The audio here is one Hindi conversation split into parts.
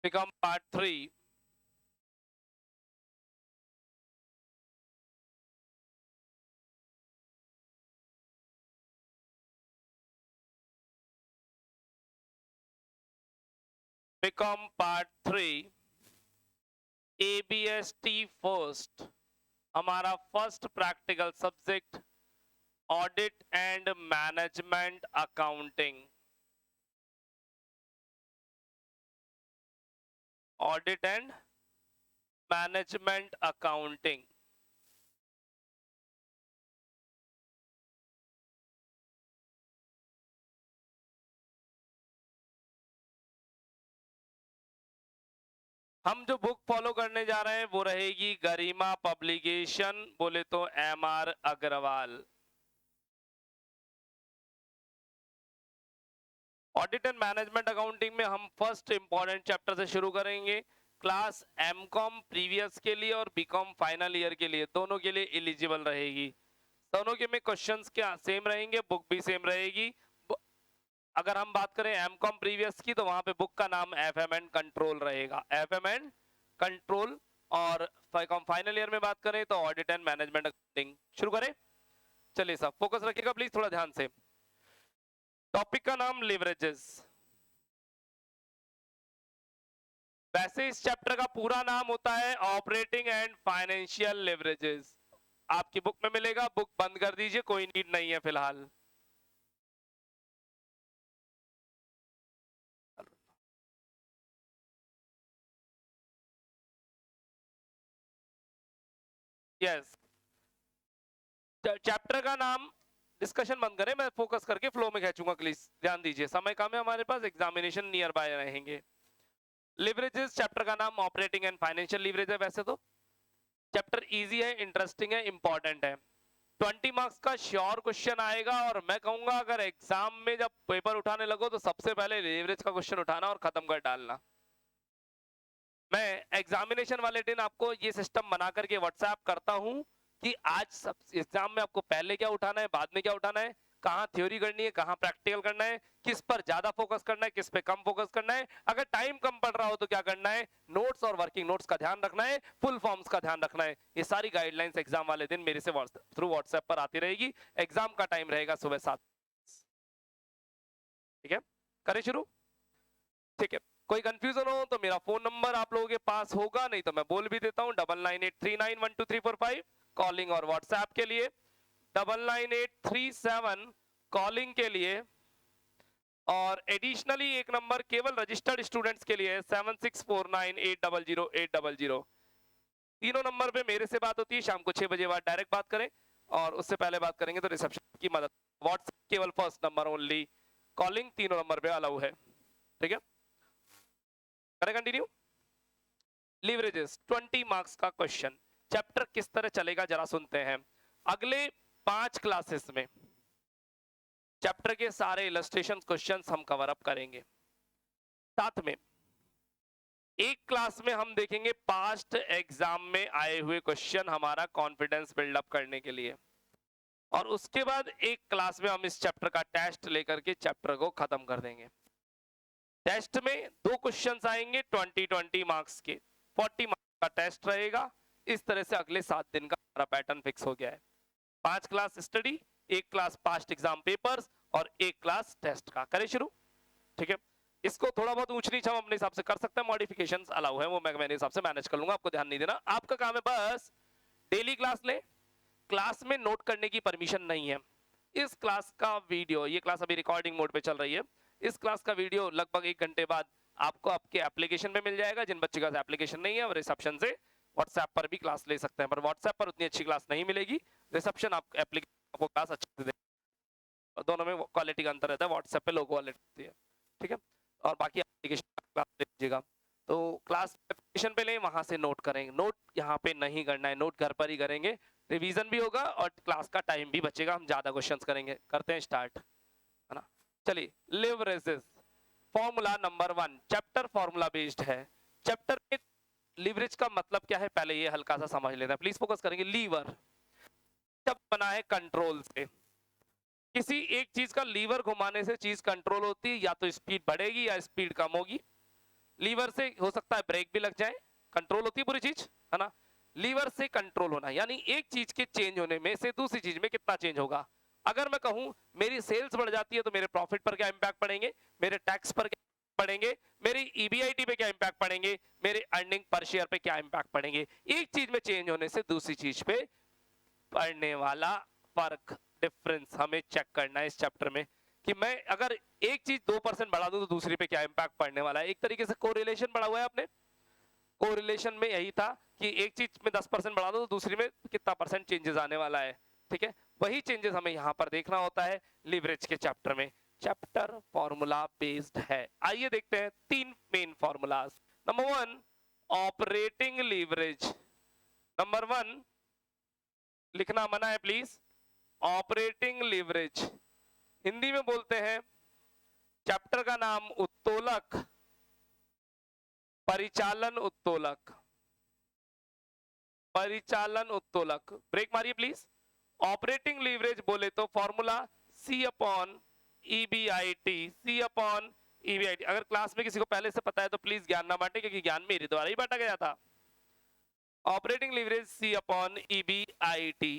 become part 3. Become part 3. ABST first, हमारा first practical subject audit and management accounting. Audit and management accounting. हम जो बुक फॉलो करने जा रहे हैं वो रहेगी गरिमा पब्लिकेशन, बोले तो MR Agarwal. Audit and management accounting में हम फर्स्ट इंपॉर्टेंट चैप्टर से शुरू करेंगे। क्लास MCOM प्रीवियस के लिए और BCom फाइनल ईयर के लिए, दोनों के लिए एलिजिबल रहेगी। दोनों के में क्वेश्चंस क्या सेम रहेंगे, बुक भी सेम रहेगी। अगर हम बात करें MCOM प्रीवियस की तो वहां पे बुक का नाम FM एंड कंट्रोल रहेगा, FM एंड कंट्रोल। और फाइनल ईयर में बात करें तो ऑडिट एंड मैनेजमेंट अकाउंटिंग। शुरू करें, चलिए सब फोकस रखिएगा प्लीज थोड़ा ध्यान से। टॉपिक का नाम लिवरेजेस। वैसे इस चैप्टर का पूरा नाम होता है ऑपरेटिंग एंड फाइनेंशियल लिवरेजेस। आपकी बुक में मिलेगा, बुक बंद कर दीजिए, कोई नीड नहीं है फिलहाल। यस, चैप्टर का नाम, डिस्कशन बंद करें, मैं फोकस करके फ्लो में खींचूंगा प्लीज ध्यान दीजिए, समय कम है हमारे पास, एग्जामिनेशन नियर बाय रहेंगे। लिवरेजेस चैप्टर का नाम ऑपरेटिंग एंड फाइनेंशियल लिवरेज है। वैसे तो चैप्टर इजी है, इंटरेस्टिंग है, इंपॉर्टेंट है। 20 मार्क्स का श्योर क्वेश्चन आएगा और मैं कहूंगा अगर एग्जाम में जब पेपर उठाने लगो तो सबसे पहले लिवरेज का क्वेश्चन उठाना और खत्म कर डालना। मैं एग्जामिनेशन वाले दिन आपको ये सिस्टम बना करके व्हाट्सएप करता हूं कि आज सब एग्जाम में आपको पहले क्या उठाना है, बाद में क्या उठाना है, कहां थ्योरी करनी है, कहां प्रैक्टिकल करना है, किस पर ज्यादा फोकस करना है, किस पे कम फोकस करना है। अगर टाइम कम पड़ रहा हो तो क्या करना है, नोट्स और वर्किंग नोट्स का ध्यान रखना है, फुल फॉर्म्स का ध्यान रखना है। ये सारी गाइडलाइंस एग्जाम वाले दिन मेरे से थ्रू व्हाट्सएप पर आती रहेगी। एग्जाम का टाइम रहेगा सुबह 7। ठीक है, करें शुरू। ठीक है, कोई कंफ्यूजन हो तो मेरा फोन नंबर आप लोगों के पास होगा, नहीं तो मैं बोल भी देता हूं 9983912345 कॉलिंग और व्हाट्सएप के लिए, 999837 कॉलिंग के लिए, और एडिशनली एक नंबर केवल रजिस्टर्ड स्टूडेंट्स के लिए 7649800800। तीनों नंबर पे मेरे से बात होती है, शाम को 6 बजे बाद डायरेक्ट बात करें, और उससे पहले बात करेंगे तो रिसेप्शन की मदद। व्हाट्सएप केवल फर्स्ट नंबर ओनली, कॉलिंग तीनों नंबर पे अलाउ है। ठीक है, करें कंटिन्यू। लिवरेजेस 20 मार्क्स का क्वेश्चन। चैप्टर किस तरह चलेगा जरा सुनते हैं। अगले 5 क्लासेस में चैप्टर के सारे इलस्ट्रेशन क्वेश्चंस हम कवर अप करेंगे। साथ में एक क्लास में हम देखेंगे पास्ट एग्जाम में आए हुए क्वेश्चन, हमारा कॉन्फिडेंस बिल्डअप करने के लिए। और उसके बाद एक क्लास में हम इस चैप्टर का टेस्ट लेकर के चैप्टर को खत्म कर देंगे। टेस्ट में 2 क्वेश्चंस आएंगे 20 मार्क्स के, 40 मार्क्स का टेस्ट रहेगा। इस तरह से अगले 7 दिन का हमारा पैटर्न फिक्स हो गया है। 5 class study, 1 class past exam papers और 1 क्लास टेस्ट का। करें शुरू। ठीक है, इसको थोड़ा बहुत ऊंच नीच हम अपने हिसाब से कर सकते हैं, मॉडिफिकेशंस अलाउ है, वो मैं मेरे हिसाब से मैनेज कर लूंगा, आपको ध्यान नहीं देना। आपका काम है बस डेली क्लास ले, क्लास में नोट करने की परमिशन नहीं है। इस क्लास का वीडियो, ये क्लास अभी रिकॉर्डिंग मोड पे चल रही है, इस क्लास का वीडियो लगभग 1 घंटे बाद आपको आपके एप्लीकेशन में मिल जाएगा। जिन बच्चे का एप्लीकेशन नहीं है वो रिसेप्शन से व्हाट्सएप पर भी क्लास ले सकते हैं, पर व्हाट्सएप पर उतनी अच्छी क्लास नहीं मिलेगी, रिसेप्शन आप एप्लीकेशन आपको क्लास अच्छे से देगा। दोनों में क्वालिटी का अंतर रहता है, व्हाट्सएप पे लो क्वालिटी होती है। ठीक है, और बाकी एप्लीकेशन क्लास ले लीजिएगा। तो क्लास एप्लीकेशन पे लें, वहां से नोट करेंगे, नोट यहाँ पे नहीं करना है, नोट घर पर ही करेंगे, रिवीजन भी होगा और क्लास का टाइम भी बचेगा, हम ज्यादा क्वेश्चंस करेंगे। करते हैं स्टार्ट, है ना। चलिए, leverages formula number 1, chapter formula based है। चैप्टर में लिवरेज का मतलब क्या है पहले ये हल्का सा समझ लेते हैं, प्लीज फोकस करेंगे। लीवर शब्द बना है कंट्रोल से, किसी एक चीज का लीवर घुमाने से चीज कंट्रोल होती है, या तो स्पीड बढ़ेगी या स्पीड कम होगी। लीवर से हो सकता है ब्रेक भी लग जाए, कंट्रोल होती है पूरी चीज, है ना। लीवर से कंट्रोल होना यानी एक चीज के चेंज होने में से दूसरी चीज में कितना चेंज होगा। अगर मैं कहूं मेरी सेल्स बढ़ जाती है तो मेरे प्रॉफिट पर क्या इंपैक्ट पड़ेंगे, मेरे टैक्स पर क्या पड़ेंगे, मेरी ईबीआईटी पे क्या इंपैक्ट पड़ेंगे, मेरे अर्निंग पर शेयर पे क्या इंपैक्ट पड़ेंगे। एक चीज में चेंज होने से दूसरी चीज पे पड़ने वाला फर्क, डिफरेंस हमें चेक करना है इस चैप्टर में कि मैं अगर एक चीज 2% बढ़ा दूं तो दूसरी पे क्या इंपैक्ट पड़ने वाला है। एक तरीके से कोरिलेशन बढ़ा हुआ है आपने, कोरिलेशन में यही था कि एक चीज में 10% बढ़ा दो तो दूसरी में कितना परसेंट चेंजेस आने वाला है, ठीक है। वही चेंजेस हमें यहाँ पर देखना होता है लीवरेज के चैप्टर में। चैप्टर फॉर्मूला बेस्ड है। आइए देखते हैं 3 main formulas. Number 1 operating leverage. Number 1 लिखना मना है प्लीज, ऑपरेटिंग लीवरेज। हिंदी में बोलते हैं, चैप्टर का नाम उत्तोलक, परिचालन उत्तोलक, परिचालन उत्तोलक। ब्रेक मारिए प्लीज। ऑपरेटिंग लीवरेज बोले तो formula C upon EBIT, C upon EBIT। अगर क्लास में किसी को पहले से पता है तो प्लीज ज्ञान ना बांटे, क्योंकि ज्ञान मेरे द्वारा ही बांटा गया था। Operating leverage C upon EBIT,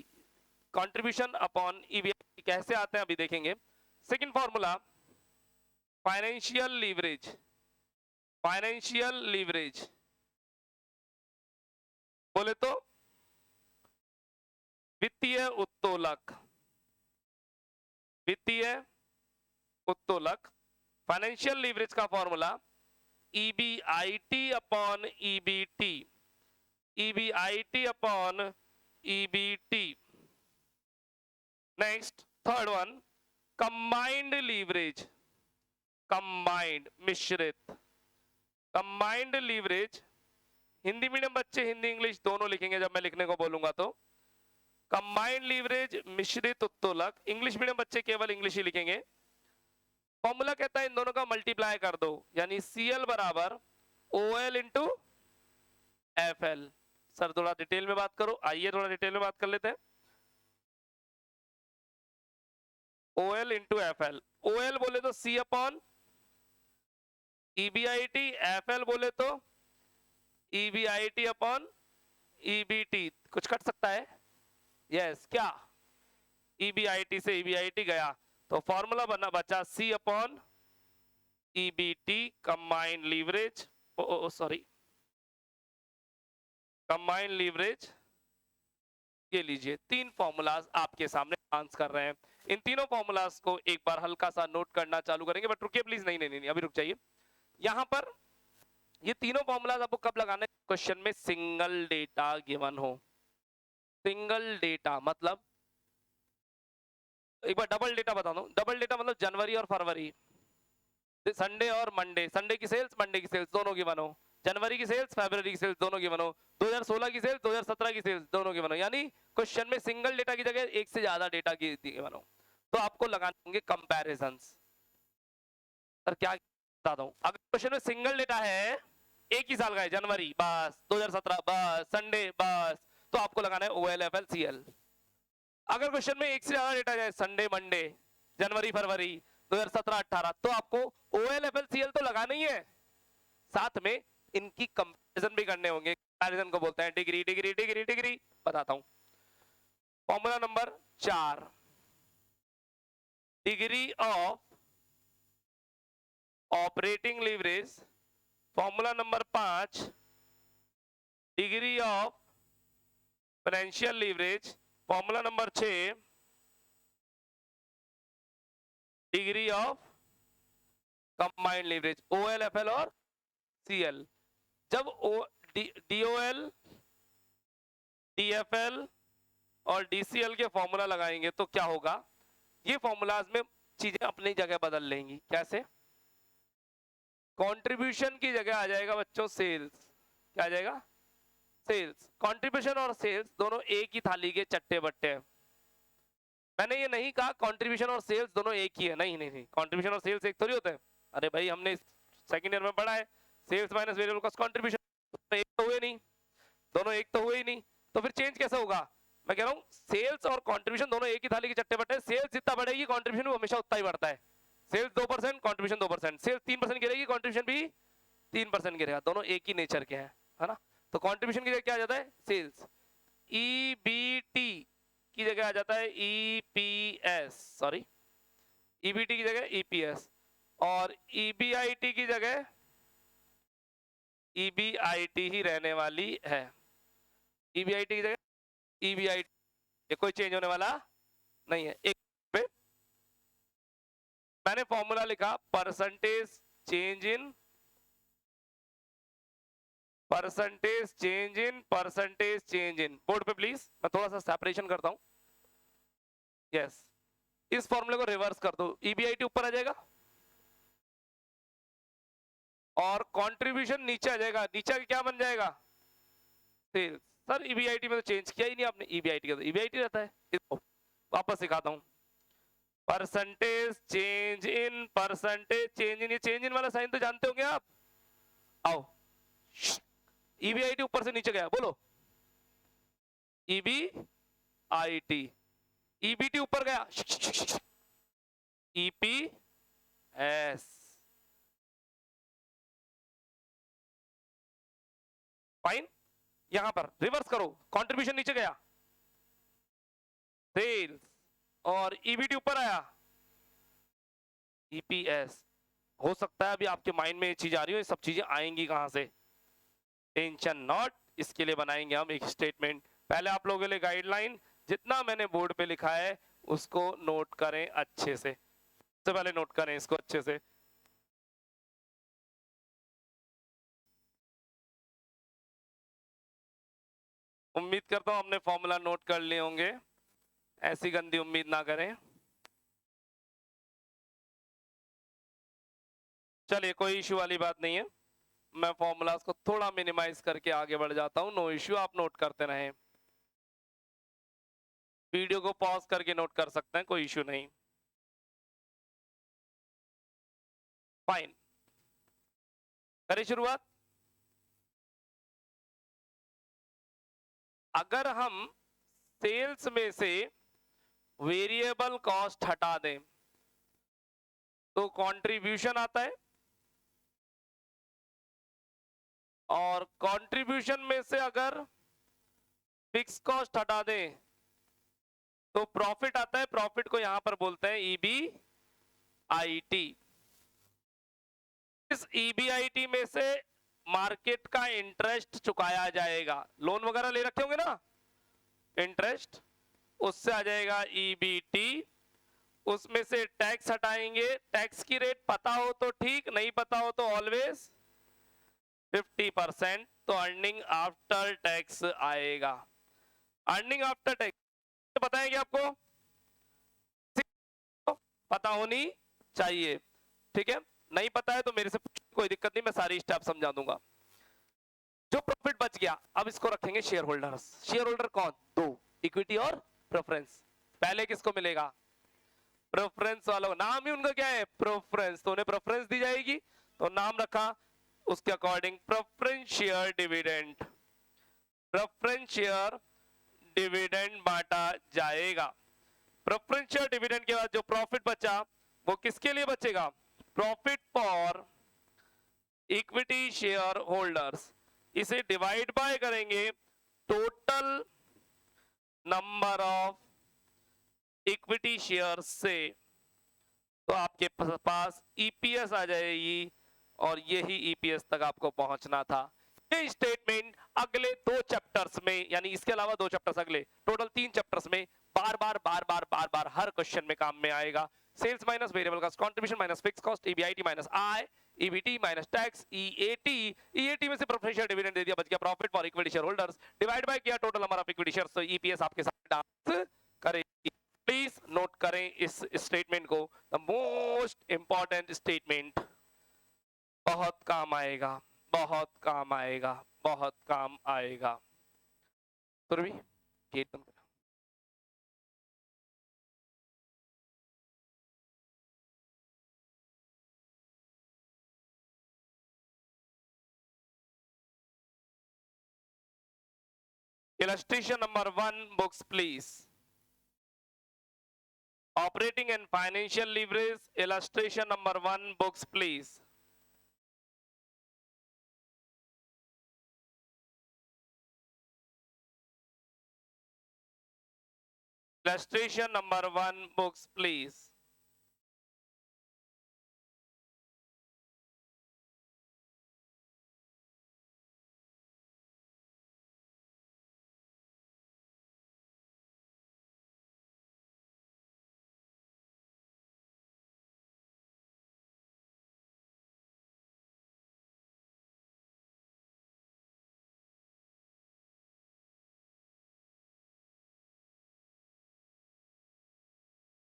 contribution upon EBIT कैसे आते हैं अभी देखेंगे। Second formula financial leverage, financial leverage बोले तो वित्तीय उत्तोलक, वित्तीय उत्तोलक। फाइनेंशियल लीवरेज का formula EBIT upon EBT, EBIT upon EBT। Next third one combined leverage, combined मिश्रित, कंबाइंड लीवरेज। हिंदी मीडियम बच्चे हिंदी इंग्लिश दोनों लिखेंगे जब मैं लिखने को बोलूंगा तो। कंबाइंड लीवरेज मिश्रित उत्तोलक, इंग्लिश मीडियम बच्चे केवल इंग्लिश ही लिखेंगे। फॉर्मूला कहता है इन दोनों का मल्टीप्लाई कर दो, यानी Cl बराबर OL इंटू FL। सर थोड़ा डिटेल में बात करो, आइए थोड़ा डिटेल में बात कर लेते हैं। OL इंटू FL, OL बोले तो C अपॉन EBIT, FL बोले तो EBIT अपॉन EBT। कुछ कट सकता है? यस क्या EBIT से EBIT गया तो फॉर्मूला बना बचा C upon EBT combined leverage, sorry combined leverage. ये लीजिए 3 फॉर्मूलाज आपके सामने डांस कर रहे हैं। इन तीनों फॉर्मूलाज को एक बार हल्का सा नोट करना चालू करेंगे, बट रुकिए प्लीज, नहीं नहीं नहीं अभी रुक जाइए। यहां पर ये तीनों फॉर्मूलाज आपको कब लगाना है, क्वेश्चन में सिंगल डेटा गिवन हो। सिंगल डेटा मतलब एक बार डबल डेटा बता दूं, डबल डेटा मतलब जनवरी और फरवरी, संडे और मंडे, संडे की सेल्स मंडे की सेल्स दोनों गिवन हो, जनवरी की सेल्स फरवरी की सेल्स दोनों गिवन हो, 2016 की सेल्स 2017 की सेल्स दोनों गिवन हो। यानी क्वेश्चन में सिंगल डेटा की जगह एक से ज्यादा डेटा की गिवन हो तो आपको लगाने होंगे कंपैरिजंस। सर क्या बताता हूं, अगर क्वेश्चन में सिंगल डेटा है एक ही साल का है, जनवरी बस, 2017 बस, संडे बस, तो आपको लगाना है OL FL CL। अगर क्वेश्चन में एक से ज्यादा डेटा है, संडे मंडे, जनवरी फरवरी, 2017 18, तो आपको OL FL CL तो लगाना ही है, साथ में इनकी कंपैरिजन भी करने होंगे। कंपैरिजन को बोलते हैं डिग्री डिग्री डिग्री डिग्री। बताता हूं formula number 4, degree of operating leverage. Formula number 5, degree of financial leverage. Formula number 6, degree of combined leverage, OL FL और CL। जब DOL DFL और DCL के फॉर्मूला लगाएंगे तो क्या होगा, ये फॉर्मूलाज में चीजें अपनी जगह बदल लेंगी। कैसे, कंट्रीब्यूशन की जगह आ जाएगा बच्चों सेल्स। क्या आ जाएगा, सेल्स। कंट्रीब्यूशन और सेल्स दोनों एक ही थाली के चट्टे बट्टे हैं। मैंने ये नहीं कहा कंट्रीब्यूशन और सेल्स दोनों एक ही है, नहीं नहीं नहीं, कंट्रीब्यूशन और सेल्स एक थोड़ी होते हैं। अरे भाई हमने सेकंड ईयर में पढ़ा है, sales minus variable cost contribution एक तो हुए नहीं, दोनों एक तो हुए ही नहीं, तो फिर चेंज कैसे होगा। मैं कह रहा हूँ सेल्स और कंट्रीब्यूशन दोनों एक ही थाली के चट्टे बट्टे हैं। सेल्स जितना बढ़ेगी कंट्रीब्यूशन भी हमेशा उतना ही बढ़ता है। सेल्स 2%, कंट्रीब्यूशन 2%, सेल्स 3% गिरेगी, कंट्रीब्यूशन भी 3% गिरेगा, दोनों एक ही नेचर के हैं, है ना। तो कंट्रीब्यूशन की जगह क्या आ जाता है, सेल्स। ईबीटी की जगह आ जाता है ईपीएस, सॉरी ईबीटी की जगह ईपीएस, और ईबीआईटी की जगह ईबीआईटी ही रहने वाली है। ईबीआईटी की जगह ईबीआईटी, ये कोई चेंज होने वाला नहीं है। एक पे मैंने फॉर्मूला लिखा, परसेंटेज चेंज इन बोर्ड पे प्लीज, मैं थोड़ा सा सेपरेशन करता हूं। यस, इस फॉर्मूले को रिवर्स कर दो, ईबीआईटी ऊपर आ जाएगा और कंट्रीब्यूशन नीचे आ जाएगा। नीचे क्या बन जाएगा, सेल्स। सर ईबीआईटी में तो चेंज किया ही नहीं आपने, ईबीआईटी का तो ईबीआईटी रहता है। इसको वापस सिखाता हूं, परसेंटेज चेंज इन, ये चेंज इन वाला साइन तो जानते होंगे आप। आओ, ईबीआईटी ऊपर से नीचे गया, बोलो ईबीआईटी, ईबीटी ऊपर गया, ईपीएस। फाइन, यहां पर रिवर्स करो, कंट्रीब्यूशन नीचे गया, सेल्स, और ईबीटी ऊपर आया, ईपीएस। हो सकता है अभी आपके माइंड में ये चीज आ रही हो, ये सब चीजें आएंगी कहां से, टेंशन नॉट। इसके लिए बनाएंगे हम एक स्टेटमेंट। पहले आप लोगों के लिए गाइडलाइन, जितना मैंने बोर्ड पे लिखा है उसको नोट करें अच्छे से, सबसे पहले नोट करें इसको अच्छे से। उम्मीद करता हूं हमने फॉर्मूला नोट कर लिए होंगे, ऐसी गंदी उम्मीद ना करें। चलिए, कोई इश्यू वाली बात नहीं है, मैं फॉर्मूलाज को थोड़ा मिनिमाइज करके आगे बढ़ जाता हूं। नो इश्यू, आप नोट करते रहें, वीडियो को पॉज करके नोट कर सकते हैं, कोई इश्यू नहीं। फाइन, करें शुरुआत। अगर हम सेल्स में से वेरिएबल कॉस्ट हटा दें तो कंट्रीब्यूशन आता है, और कंट्रीब्यूशन में से अगर फिक्स कॉस्ट हटा दें तो प्रॉफिट आता है। प्रॉफिट को यहां पर बोलते हैं ईबीआईटी। इस ईबीआईटी में से मार्केट का इंटरेस्ट चुकाया जाएगा, लोन वगैरह ले रखे होंगे ना, इंटरेस्ट, उससे आ जाएगा ईबीटी। उसमें से टैक्स हटाएंगे, टैक्स की रेट पता हो तो ठीक, नहीं पता हो तो ऑलवेज 50%, तो अर्निंग आफ्टर टैक्स आएगा। अर्निंग आफ्टर टैक्स पता है कि आपको पता होनी चाहिए, ठीक है। नहीं पता है तो मेरे से कोई दिक्कत नहीं, मैं सारी स्टेप समझा दूंगा। जो प्रॉफिट बच गया, अब इसको रखेंगे शेयर होल्डर्स। शेयर होल्डर कौन, दो, इक्विटी और प्रेफरेंस। पहले किसको मिलेगा, प्रेफरेंस वालों, नाम ही उनका क्या है, प्रेफरेंस, तो उन्हें प्रेफरेंस दी जाएगी, तो नाम रखा उसके according preference share dividend. Preference share dividend बांटा जाएगा। प्रेफरेंस शेयर डिविडेंड के बाद जो प्रॉफिट बचा वो किसके लिए बचेगा, profit for equity share holders. इसे डिवाइड बाय करेंगे total number of equity share से, तो आपके पास ईपीएस आ जाएगी, और यही ईपीएस तक आपको पहुंचना था। ये स्टेटमेंट अगले 2 चैप्टर्स में, यानी इसके अलावा 2 चैप्टर्स अगले, टोटल 3 चैप्टर्स में बार बार हर क्वेश्चन में काम में आएगा। Sales minus variable cost, contribution minus fix cost, EBIT minus I, EBT minus tax, EAT में से प्रेफरेंस शेयर डिविडेंड दे दिया, बच गया profit for equity share holders, divide by किया total number of equity shares, तो ईपीएस आपके साथ डांस करेगी। प्लीज नोट करें इस स्टेटमेंट को, द मोस्ट इंपॉर्टेंट स्टेटमेंट, बहुत काम आएगा, बहुत काम आएगा, बहुत काम आएगा। सुरभि, गेट बंद कर। Illustration number 1 books please. Operating and financial leverage, illustration number 1 books please. Illustration number 1 books please.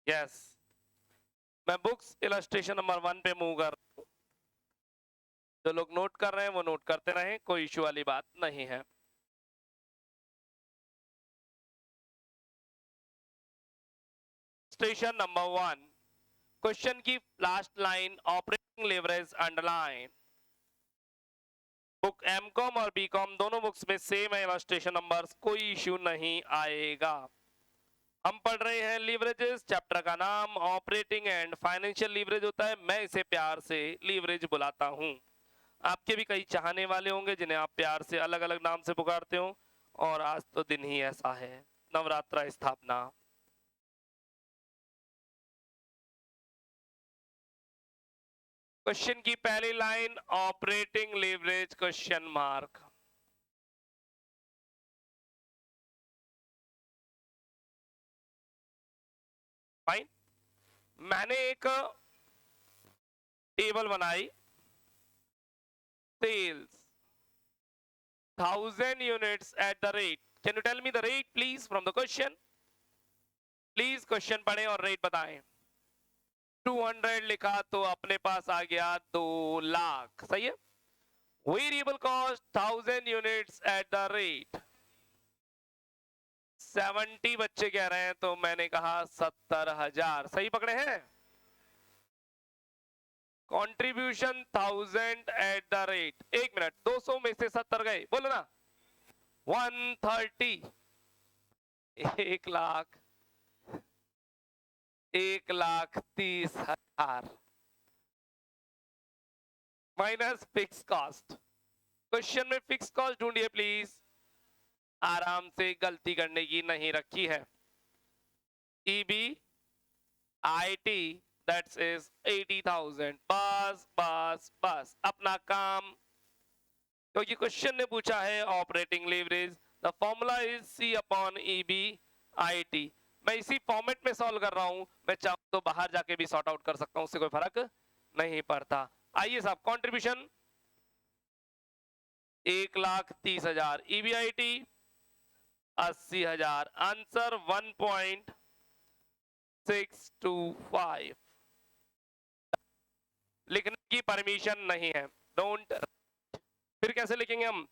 Yes, मैं बुक्स इलस्ट्रेशन नंबर 1 पे मूव कर रहा हूं। जो लोग नोट कर रहे हैं वो नोट करते रहें, कोई इश्यू वाली बात नहीं है। इलस्ट्रेशन नंबर 1, क्वेश्चन की last line operating leverage underline. Book MCom और बीकॉम दोनों बुक्स में सेम है इलस्ट्रेशन नंबर्स, कोई इश्यू नहीं आएगा। हम पढ़ रहे हैं लीवरेजेस, चैप्टर का नाम ऑपरेटिंग एंड फाइनेंशियल लीवरेज होता है। मैं इसे प्यार से लीवरेज बुलाता हूं। आपके भी कई चाहने वाले होंगे जिन्हें आप प्यार से अलग अलग नाम से पुकारते हो, और आज तो दिन ही ऐसा है, नवरात्रा स्थापना। क्वेश्चन की पहली line operating leverage question mark. Fine, मैंने एक टेबल बनाई, sales 1000 units at the rate. Can you tell me the rate please from the question? Please question पढ़ें और रेट बताएं। 200 लिखा तो अपने पास आ गया 2 लाख, सही है। Variable cost 1000 units at the rate 70 बच्चे कह रहे हैं तो मैंने कहा 70,000, सही पकड़े हैं। Contribution 1000 eight the rate, 1 minute, 200 में से 70 गए, बोलो ना 130, 1,30,000 माइनस फिक्स कॉस्ट। क्वेश्चन में फिक्स कॉस्ट ढूंढिए प्लीज, आराम से, गलती करने की नहीं रखी है। EBIT दैट्स इज 80,000, बस बस बस अपना काम। क्योंकि क्वेश्चन ने पूछा है operating leverage, the formula is C/EBIT। मैं इसी फॉर्मेट में सॉल्व कर रहा हूं, मैं चाहूं तो बाहर जाके भी सॉर्ट आउट कर सकता हूं, उससे कोई फर्क नहीं पड़ता। आइए साहब, कंट्रीब्यूशन 1,30,000, EBIT 80,000, आंसर 1.625। लिखने की परमिशन नहीं है, डोंट। फिर कैसे लिखेंगे हम?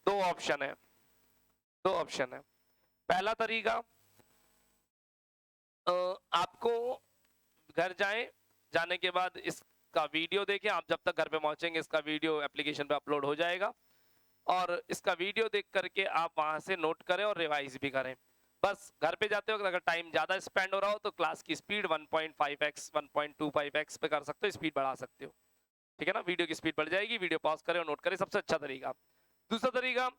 दो ऑप्शन है। पहला तरीका, आपको घर जाने के बाद इसका वीडियो देखें। आप जब तक घर पे पहुंचेंगे इसका वीडियो एप्लीकेशन पे अपलोड हो जाएगा, और इसका वीडियो देख करके आप वहां से नोट करें और रिवाइज भी करें। बस घर पे जाते हो अगर टाइम ज्यादा स्पेंड हो रहा हो तो क्लास की स्पीड 1.5x 1.25x पे कर सकते हो, स्पीड बढ़ा सकते हो, ठीक है ना। वीडियो की स्पीड बढ़ जाएगी, वीडियो पॉज करें और नोट करें, सबसे अच्छा तरीका। दूसरा तरीका,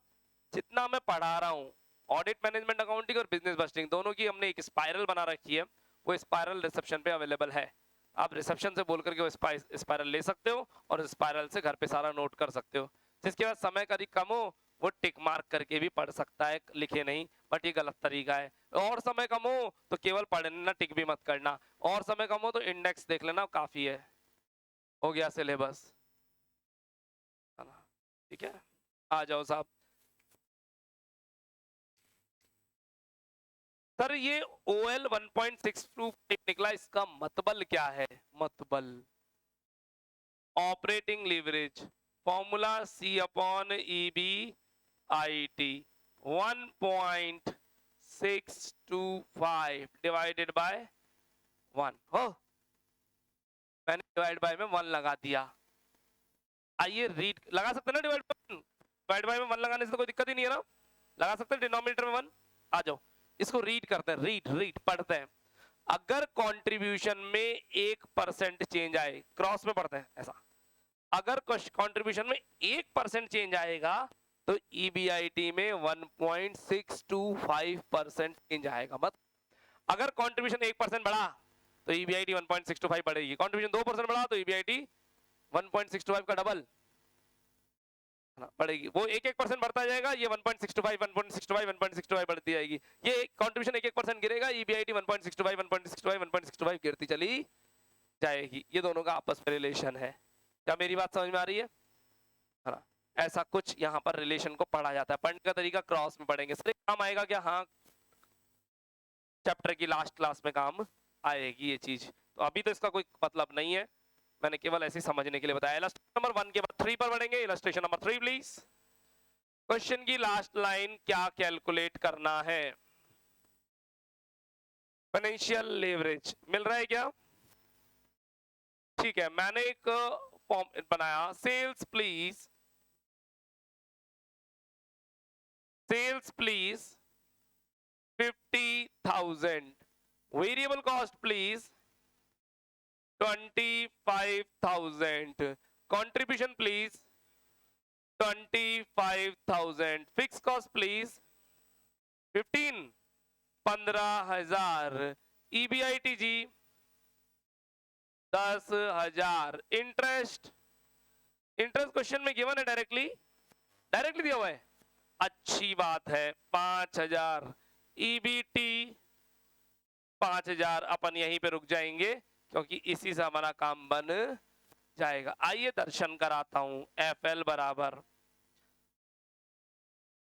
जितना मैं पढ़ा रहा हूँ, ऑडिट मैनेजमेंट अकाउंटिंग और बिजनेस बस्टिंग दोनों की हमने एक स्पाइरल बना रखी है, वो स्पाइरल रिसेप्शन पे अवेलेबल है। आप रिसेप्शन से बोल करके वो स्पाइरल ले सकते हो और स्पाइरल से घर पे सारा नोट कर सकते हो। जिसके बाद समय कभी कम हो वो टिक मार्क करके भी पढ़ सकता है, लिखे नहीं, बट ये गलत तरीका है। और समय कम हो तो केवल पढ़ना, टिक भी मत करना। और समय कम हो तो इंडेक्स देख लेना, काफी है। हो गया सिलेबस, ठीक है। आ जाओ साहब। सर ये OL 1.625 निकला, इसका मतबल क्या है? मतबल operating leverage, formula C/EBIT 1.625 divided by 1 हो। मैंने डिवाइड बाय में 1 लगा दिया। आइए रीड, लगा सकते हैं ना डिवाइड बाय में 1 लगाने से तो कोई दिक्कत ही नहीं है ना, लगा सकते हैं डिनोमिनेटर में 1। आ जाओ, इसको रीड करते हैं, रीड पढ़ते हैं। अगर कंट्रीब्यूशन में 1% चेंज आए, क्रॉस में पढ़ते हैं ऐसा, अगर कंट्रीब्यूशन में 1% चेंज आएगा तो EBIT में 1.625% चेंज आएगा। मत अगर कंट्रीब्यूशन 1% बढ़ा तो ईबीआईटी 1.625 बढ़ेगी, कंट्रीब्यूशन 2% बढ़ा तो ईबीआईटी 1.625 का डबल बढ़ेगी। वो 1% बढ़ता जाएगा, ये 1.625 1.625 1.625 बढ़ती जाएगी। ये कंट्रीब्यूशन 1% गिरेगा, ईबीआईटी 1.625 1.625 1.625 गिरती चली जाएगी। ये दोनों का आपस में रिलेशन है। क्या मेरी बात समझ में आ रही है? ना, ऐसा कुछ यहाँ पर रिलेशन को पढ़ा जाता है। पढ़ने का तरीका क्रॉस में पढ़ेंगे, सर काम आएगा क्या? हाँ, चैप्टर की लास्ट क्लास में काम आएगी ये चीज। तो अभी तो इसका कोई मतलब नहीं है, मैंने केवल ऐसे समझने के लिए बताया। इलस्ट्रेशन नंबर 1 के बाद 3 पर बढ़ेंगे। Illustration number 3 please. क्वेश्चन की लास्ट लाइन क्या कैलकुलेट करना है? फाइनेंशियल लेवरेज मिल रहा है क्या? ठीक है, मैंने एक फॉर्म बनाया, sales please, sales please 50,000, variable cost please 25,000, contribution please 25,000, fix cost please 15,000, EBIT जी 10,000, इंटरेस्ट, इंटरेस्ट क्वेश्चन में गिवन है, डायरेक्टली दिया हुआ है, अच्छी बात है, 5,000, ईबीटी 5,000। अपन यहीं पे रुक जाएंगे क्योंकि इसी से हमारा काम बन जाएगा। आइए दर्शन कराता हूं। एफएल बराबर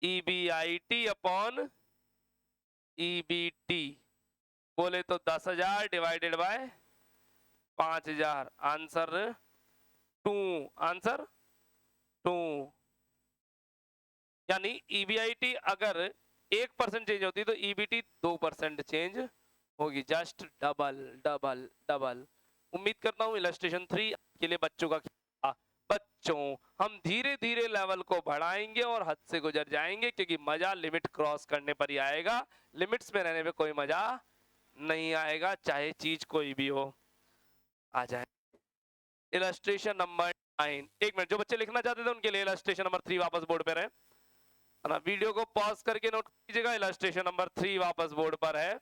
ईबीआईटी अपॉन ईबीटी, बोले तो 10,000 डिवाइडेड बाय 5,000, आंसर 2, आंसर 2। यानी ईबीआईटी अगर 1% चेंज होती तो ईबीटी 2% चेंज होगी, जस्ट डबल डबल डबल। उम्मीद करता हूँ इलस्ट्रेशन 3 के लिए बच्चों का बच्चों हम धीरे धीरे लेवल को बढ़ाएंगे और हद से गुजर जाएंगे, क्योंकि मजा लिमिट क्रॉस करने पर ही आएगा। लिमिट्स में रहने पे कोई मजा नहीं आएगा, चाहे चीज कोई भी हो। आ जाए इलस्ट्रेशन नंबर 9। एक मिनट, जो बच्चे लिखना चाहते थे उनके लिए इलस्ट्रेशन नंबर 3 वापस बोर्ड पे रहे ना, वीडियो को पॉज करके नोट कीजिएगा। इलस्ट्रेशन नंबर 3 वापस बोर्ड पर है,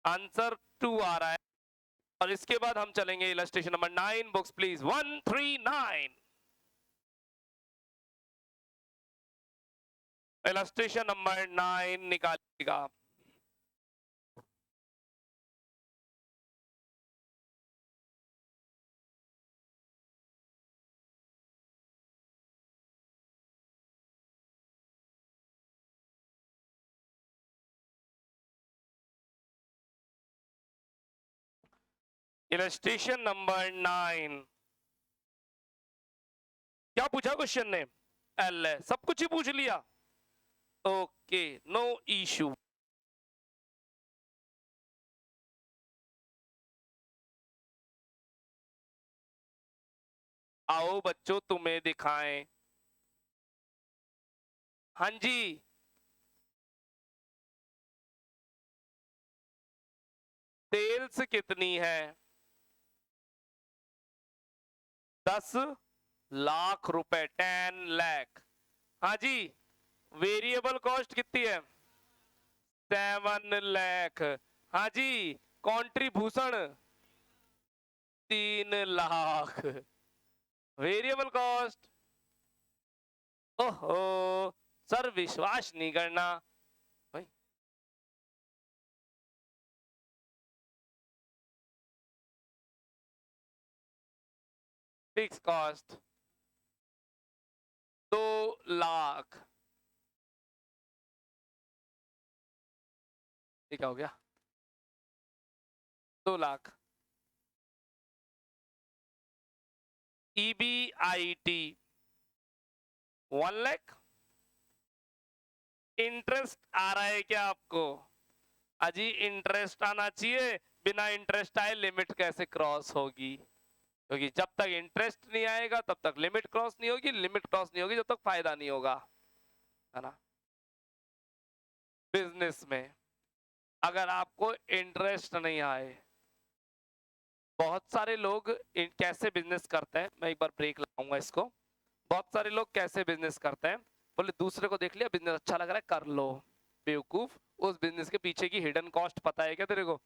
आंसर 2 आ रहा है। और इसके बाद हम चलेंगे illustration number 9, books please 139। Illustration number 9 निकालिएगा। इलस्ट्रेशन नंबर 9, क्या पूछा क्वेश्चन ने? एल है, सब कुछ ही पूछ लिया, ओके, नो इशू। आओ बच्चों तुम्हें दिखाएं। हाँ जी, सेल्स कितनी है? 10 लाख रुपए, 10 लाख। हाँ जी, वेरिएबल कॉस्ट कितनी है? 7 लाख। हाँ जी, कंट्रीब्यूशन 3 लाख, वेरिएबल कॉस्ट, ओहो सर विश्वास नहीं करना भाई। फिक्स कॉस्ट 2 लाख, ये क्या हो गया? 2 लाख। ईबीआईटी 1 लाख। इंटरेस्ट आ रहा है क्या आपको? अजी इंटरेस्ट आना चाहिए, बिना इंटरेस्ट आए लिमिट कैसे क्रॉस होगी? क्योंकि जब तक इंटरेस्ट नहीं आएगा तब तक लिमिट क्रॉस नहीं होगी, लिमिट क्रॉस नहीं होगी जब तक फायदा नहीं होगा, है ना? बिजनेस में अगर आपको इंटरेस्ट नहीं आए, बहुत सारे लोग कैसे बिजनेस करते हैं, मैं एक बार ब्रेक लगाऊंगा इसको। बहुत सारे लोग कैसे बिजनेस करते हैं, बोले दूसरे को देख लिया बिजनेस अच्छा लग रहा है कर लो, बेवकूफ, उस बिजनेस के पीछे की हिडन कॉस्ट पता है क्या तेरे को?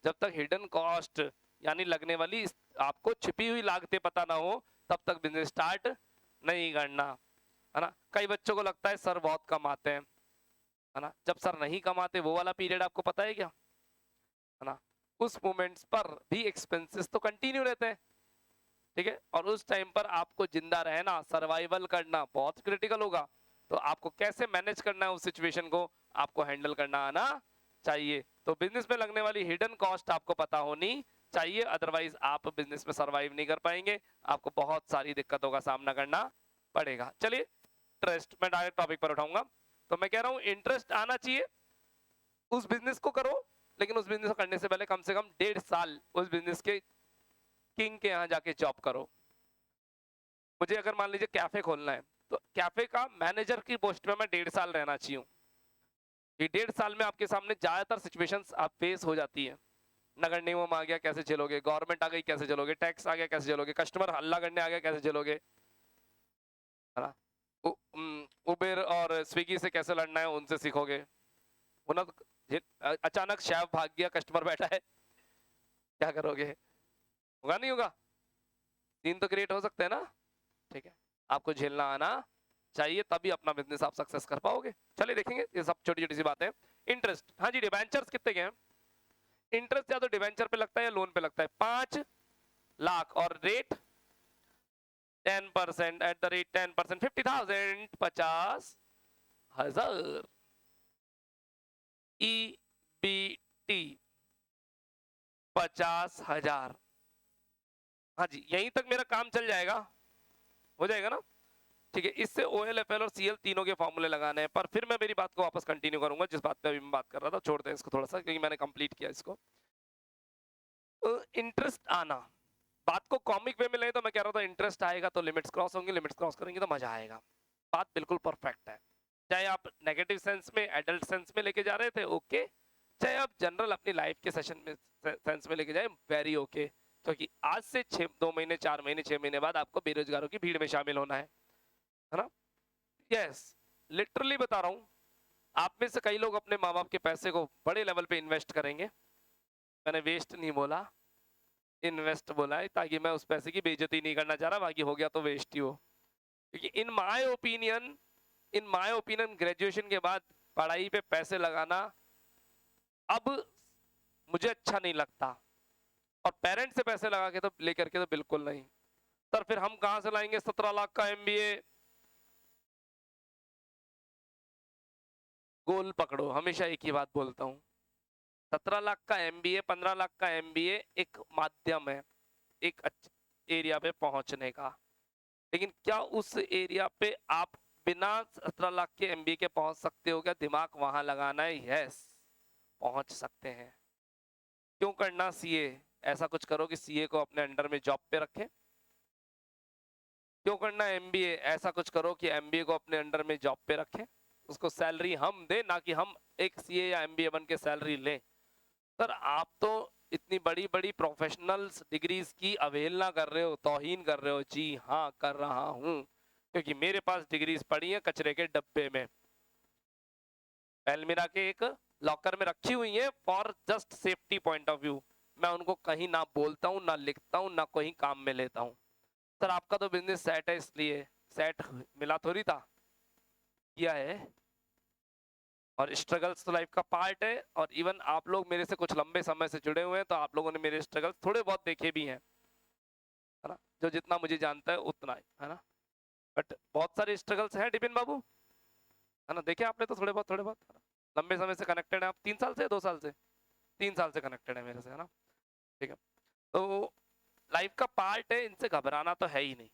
जब तक हिडन कॉस्ट यानी लगने वाली आपको छिपी हुई लागतें पता ना हो तब तक बिजनेस स्टार्ट नहीं करना, है ना। कई बच्चों को लगता है सर बहुत कमाते हैं, है ना। जब सर नहीं कमाते वो वाला पीरियड आपको पता है क्या, है ना। उस मोमेंट्स पर भी एक्सपेंसेस तो कंटिन्यू रहते हैं, ठीक है। और उस टाइम पर आपको जिंदा रहना, सर्वाइवल करना बहुत क्रिटिकल होगा। तो आपको कैसे मैनेज करना है उस सिचुएशन को, आपको हैंडल करना आना चाहिए। तो बिजनेस में लगने वाली हिडन कॉस्ट आपको पता होनी चाहिए, अदरवाइज आप बिजनेस में सर्वाइव नहीं कर पाएंगे, आपको बहुत सारी दिक्कतों का सामना करना पड़ेगा। चलिए इंटरेस्ट, मैं डायरेक्ट टॉपिक पर उठाऊंगा। तो मैं कह रहा हूं इंटरेस्ट आना चाहिए, उस बिजनेस को करो, लेकिन उस बिजनेस को करने से पहले कम से कम 1.5 साल उस बिजनेस के किंग के यहाँ जाके जॉब करो। मुझे अगर मान लीजिए कैफे खोलना है, तो कैफे का मैनेजर की पोस्ट पे मैं 1.5 साल रहना चाहिए। ये 1.5 साल में आपके सामने ज्यादातर सिचुएशंस आप फेस हो जाती है। नगर निगम आ गया कैसे चलोगे, गवर्नमेंट आ गई कैसे चलोगे, टैक्स आ गया कैसे चलोगे, कस्टमर हल्ला करने आ गया कैसे चलोगे, है ना। उबेर और स्विगी से कैसे लड़ना है उनसे सीखोगे, वरना अचानक शेफ भाग गया, कस्टमर बैठा है, क्या करोगे? होगा नहीं होगा? सीन तो क्रिएट हो सकते हैं ना, ठीक है। आपको झेलना आना चाहिए, तभी अपना बिजनेस आप सक्सेस कर पाओगे। चलिए देखेंगे ये सब छोटी छोटी सी बातें। इंटरेस्ट, हाँ जी, डिबेंचर्स कितने के हैं? इंटरेस्ट या तो डिबेंचर पे लगता है या लोन पे लगता है। 5 लाख और rate 10%, eight the rate 10%, 50,000, 50,000। EBT 50,000। हाँ जी, यहीं तक मेरा काम चल जाएगा, हो जाएगा ना, ठीक है। इससे OLFL और CL तीनों के फॉर्मूले लगाने हैं, पर फिर मैं मेरी बात को वापस कंटिन्यू करूंगा जिस बात पे अभी मैं बात कर रहा था। छोड़ते हैं इसको थोड़ा सा, क्योंकि मैंने कंप्लीट किया इसको। इंटरेस्ट आना, बात को कॉमिक वे में ले तो मैं कह रहा था इंटरेस्ट आएगा तो लिमिट्स क्रॉस होंगी, लिमिट्स क्रॉस करेंगे तो मजा आएगा। बात बिल्कुल परफेक्ट है। चाहे आप नेगेटिव सेंस में, एडल्ट सेंस में लेके जा रहे थे, ओके। चाहे आप जनरल अपनी लाइफ के सेशन में सेंस में लेके जाए, वेरी ओके। क्योंकि आज से 2 महीने 4 महीने 6 महीने बाद आपको बेरोजगारों की भीड़ में शामिल होना है ना। यस, लिटरली बता रहा हूँ, आप में से कई लोग अपने माँ बाप के पैसे को बड़े लेवल पे इन्वेस्ट करेंगे। मैंने वेस्ट नहीं बोला, इन्वेस्ट बोला है, ताकि मैं उस पैसे की बेइज्जती नहीं करना चाह रहा, बाकी हो गया तो वेस्ट ही हो। क्योंकि इन माय ओपिनियन ग्रेजुएशन के बाद पढ़ाई पे पैसे लगाना अब मुझे अच्छा नहीं लगता, और पेरेंट्स से पैसे लगा के तो लेकर के तो बिल्कुल नहीं। सर फिर हम कहां से लाएंगे 17 लाख का MBA? गोल पकड़ो, हमेशा एक ही बात बोलता हूँ, 17 लाख का MBA, 15 लाख का MBA एक माध्यम है एक अच्छे एरिया पे पहुंचने का। लेकिन क्या उस एरिया पे आप बिना 17 लाख के MBA के पहुंच सकते हो क्या? दिमाग वहां लगाना है, यस पहुंच सकते हैं। क्यों करना CA? ऐसा कुछ करो कि CA को अपने अंडर में जॉब पे रखें। क्यों करना MBA? ऐसा कुछ करो कि MBA को अपने अंडर में जॉब पे रखें, उसको सैलरी हम दे, ना कि हम एक CA या MBA बन के सैलरी लें। सर आप तो इतनी बड़ी बड़ी प्रोफेशनल्स डिग्रीज की अवहेलना कर रहे हो, तौहीन कर रहे हो। जी हाँ कर रहा हूँ, क्योंकि मेरे पास डिग्रीज पड़ी हैं कचरे के डब्बे में, एलमीरा के एक लॉकर में रखी हुई है for just safety point of view. मैं उनको कहीं ना बोलता हूँ, ना लिखता हूँ, ना कहीं काम में लेता हूँ। सर आपका तो बिजनेस सेट है, इसलिए सेट मिला थोड़ी था, किया है। और स्ट्रगल्स तो लाइफ का पार्ट है, और इवन आप लोग मेरे से कुछ लंबे समय से जुड़े हुए हैं, तो आप लोगों ने मेरे स्ट्रगल्स थोड़े बहुत देखे भी हैं, है ना। जो जितना मुझे जानता है उतना है ना, बट बहुत सारे स्ट्रगल्स हैं डिपिन बाबू, है ना। देखे आपने तो थोड़े बहुत है ना? लंबे समय से कनेक्टेड है आप, 3 साल से 2 साल से 3 साल से कनेक्टेड है मेरे से, है ना, ठीक है। तो लाइफ का पार्ट है, इनसे घबराना तो है ही नहीं।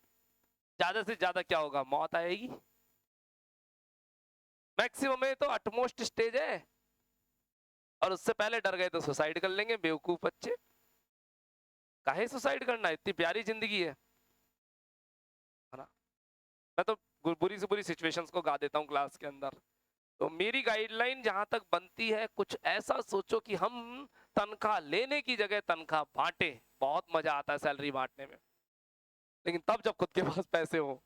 ज्यादा से ज्यादा क्या होगा, मौत आएगी, मैक्सिमम में तो अटमोस्ट स्टेज है, और उससे पहले डर गए तो सुसाइड कर लेंगे, बेवकूफ बच्चे। काहे सुसाइड करना, इतनी प्यारी जिंदगी है ना। मैं तो बुरी से बुरी सिचुएशंस को गा देता हूँ क्लास के अंदर। तो मेरी गाइडलाइन जहां तक बनती है, कुछ ऐसा सोचो कि हम तनख्वाह लेने की जगह तनख्वाह बांटे। बहुत मजा आता है सैलरी बांटने में, लेकिन तब जब खुद के पास पैसे हो,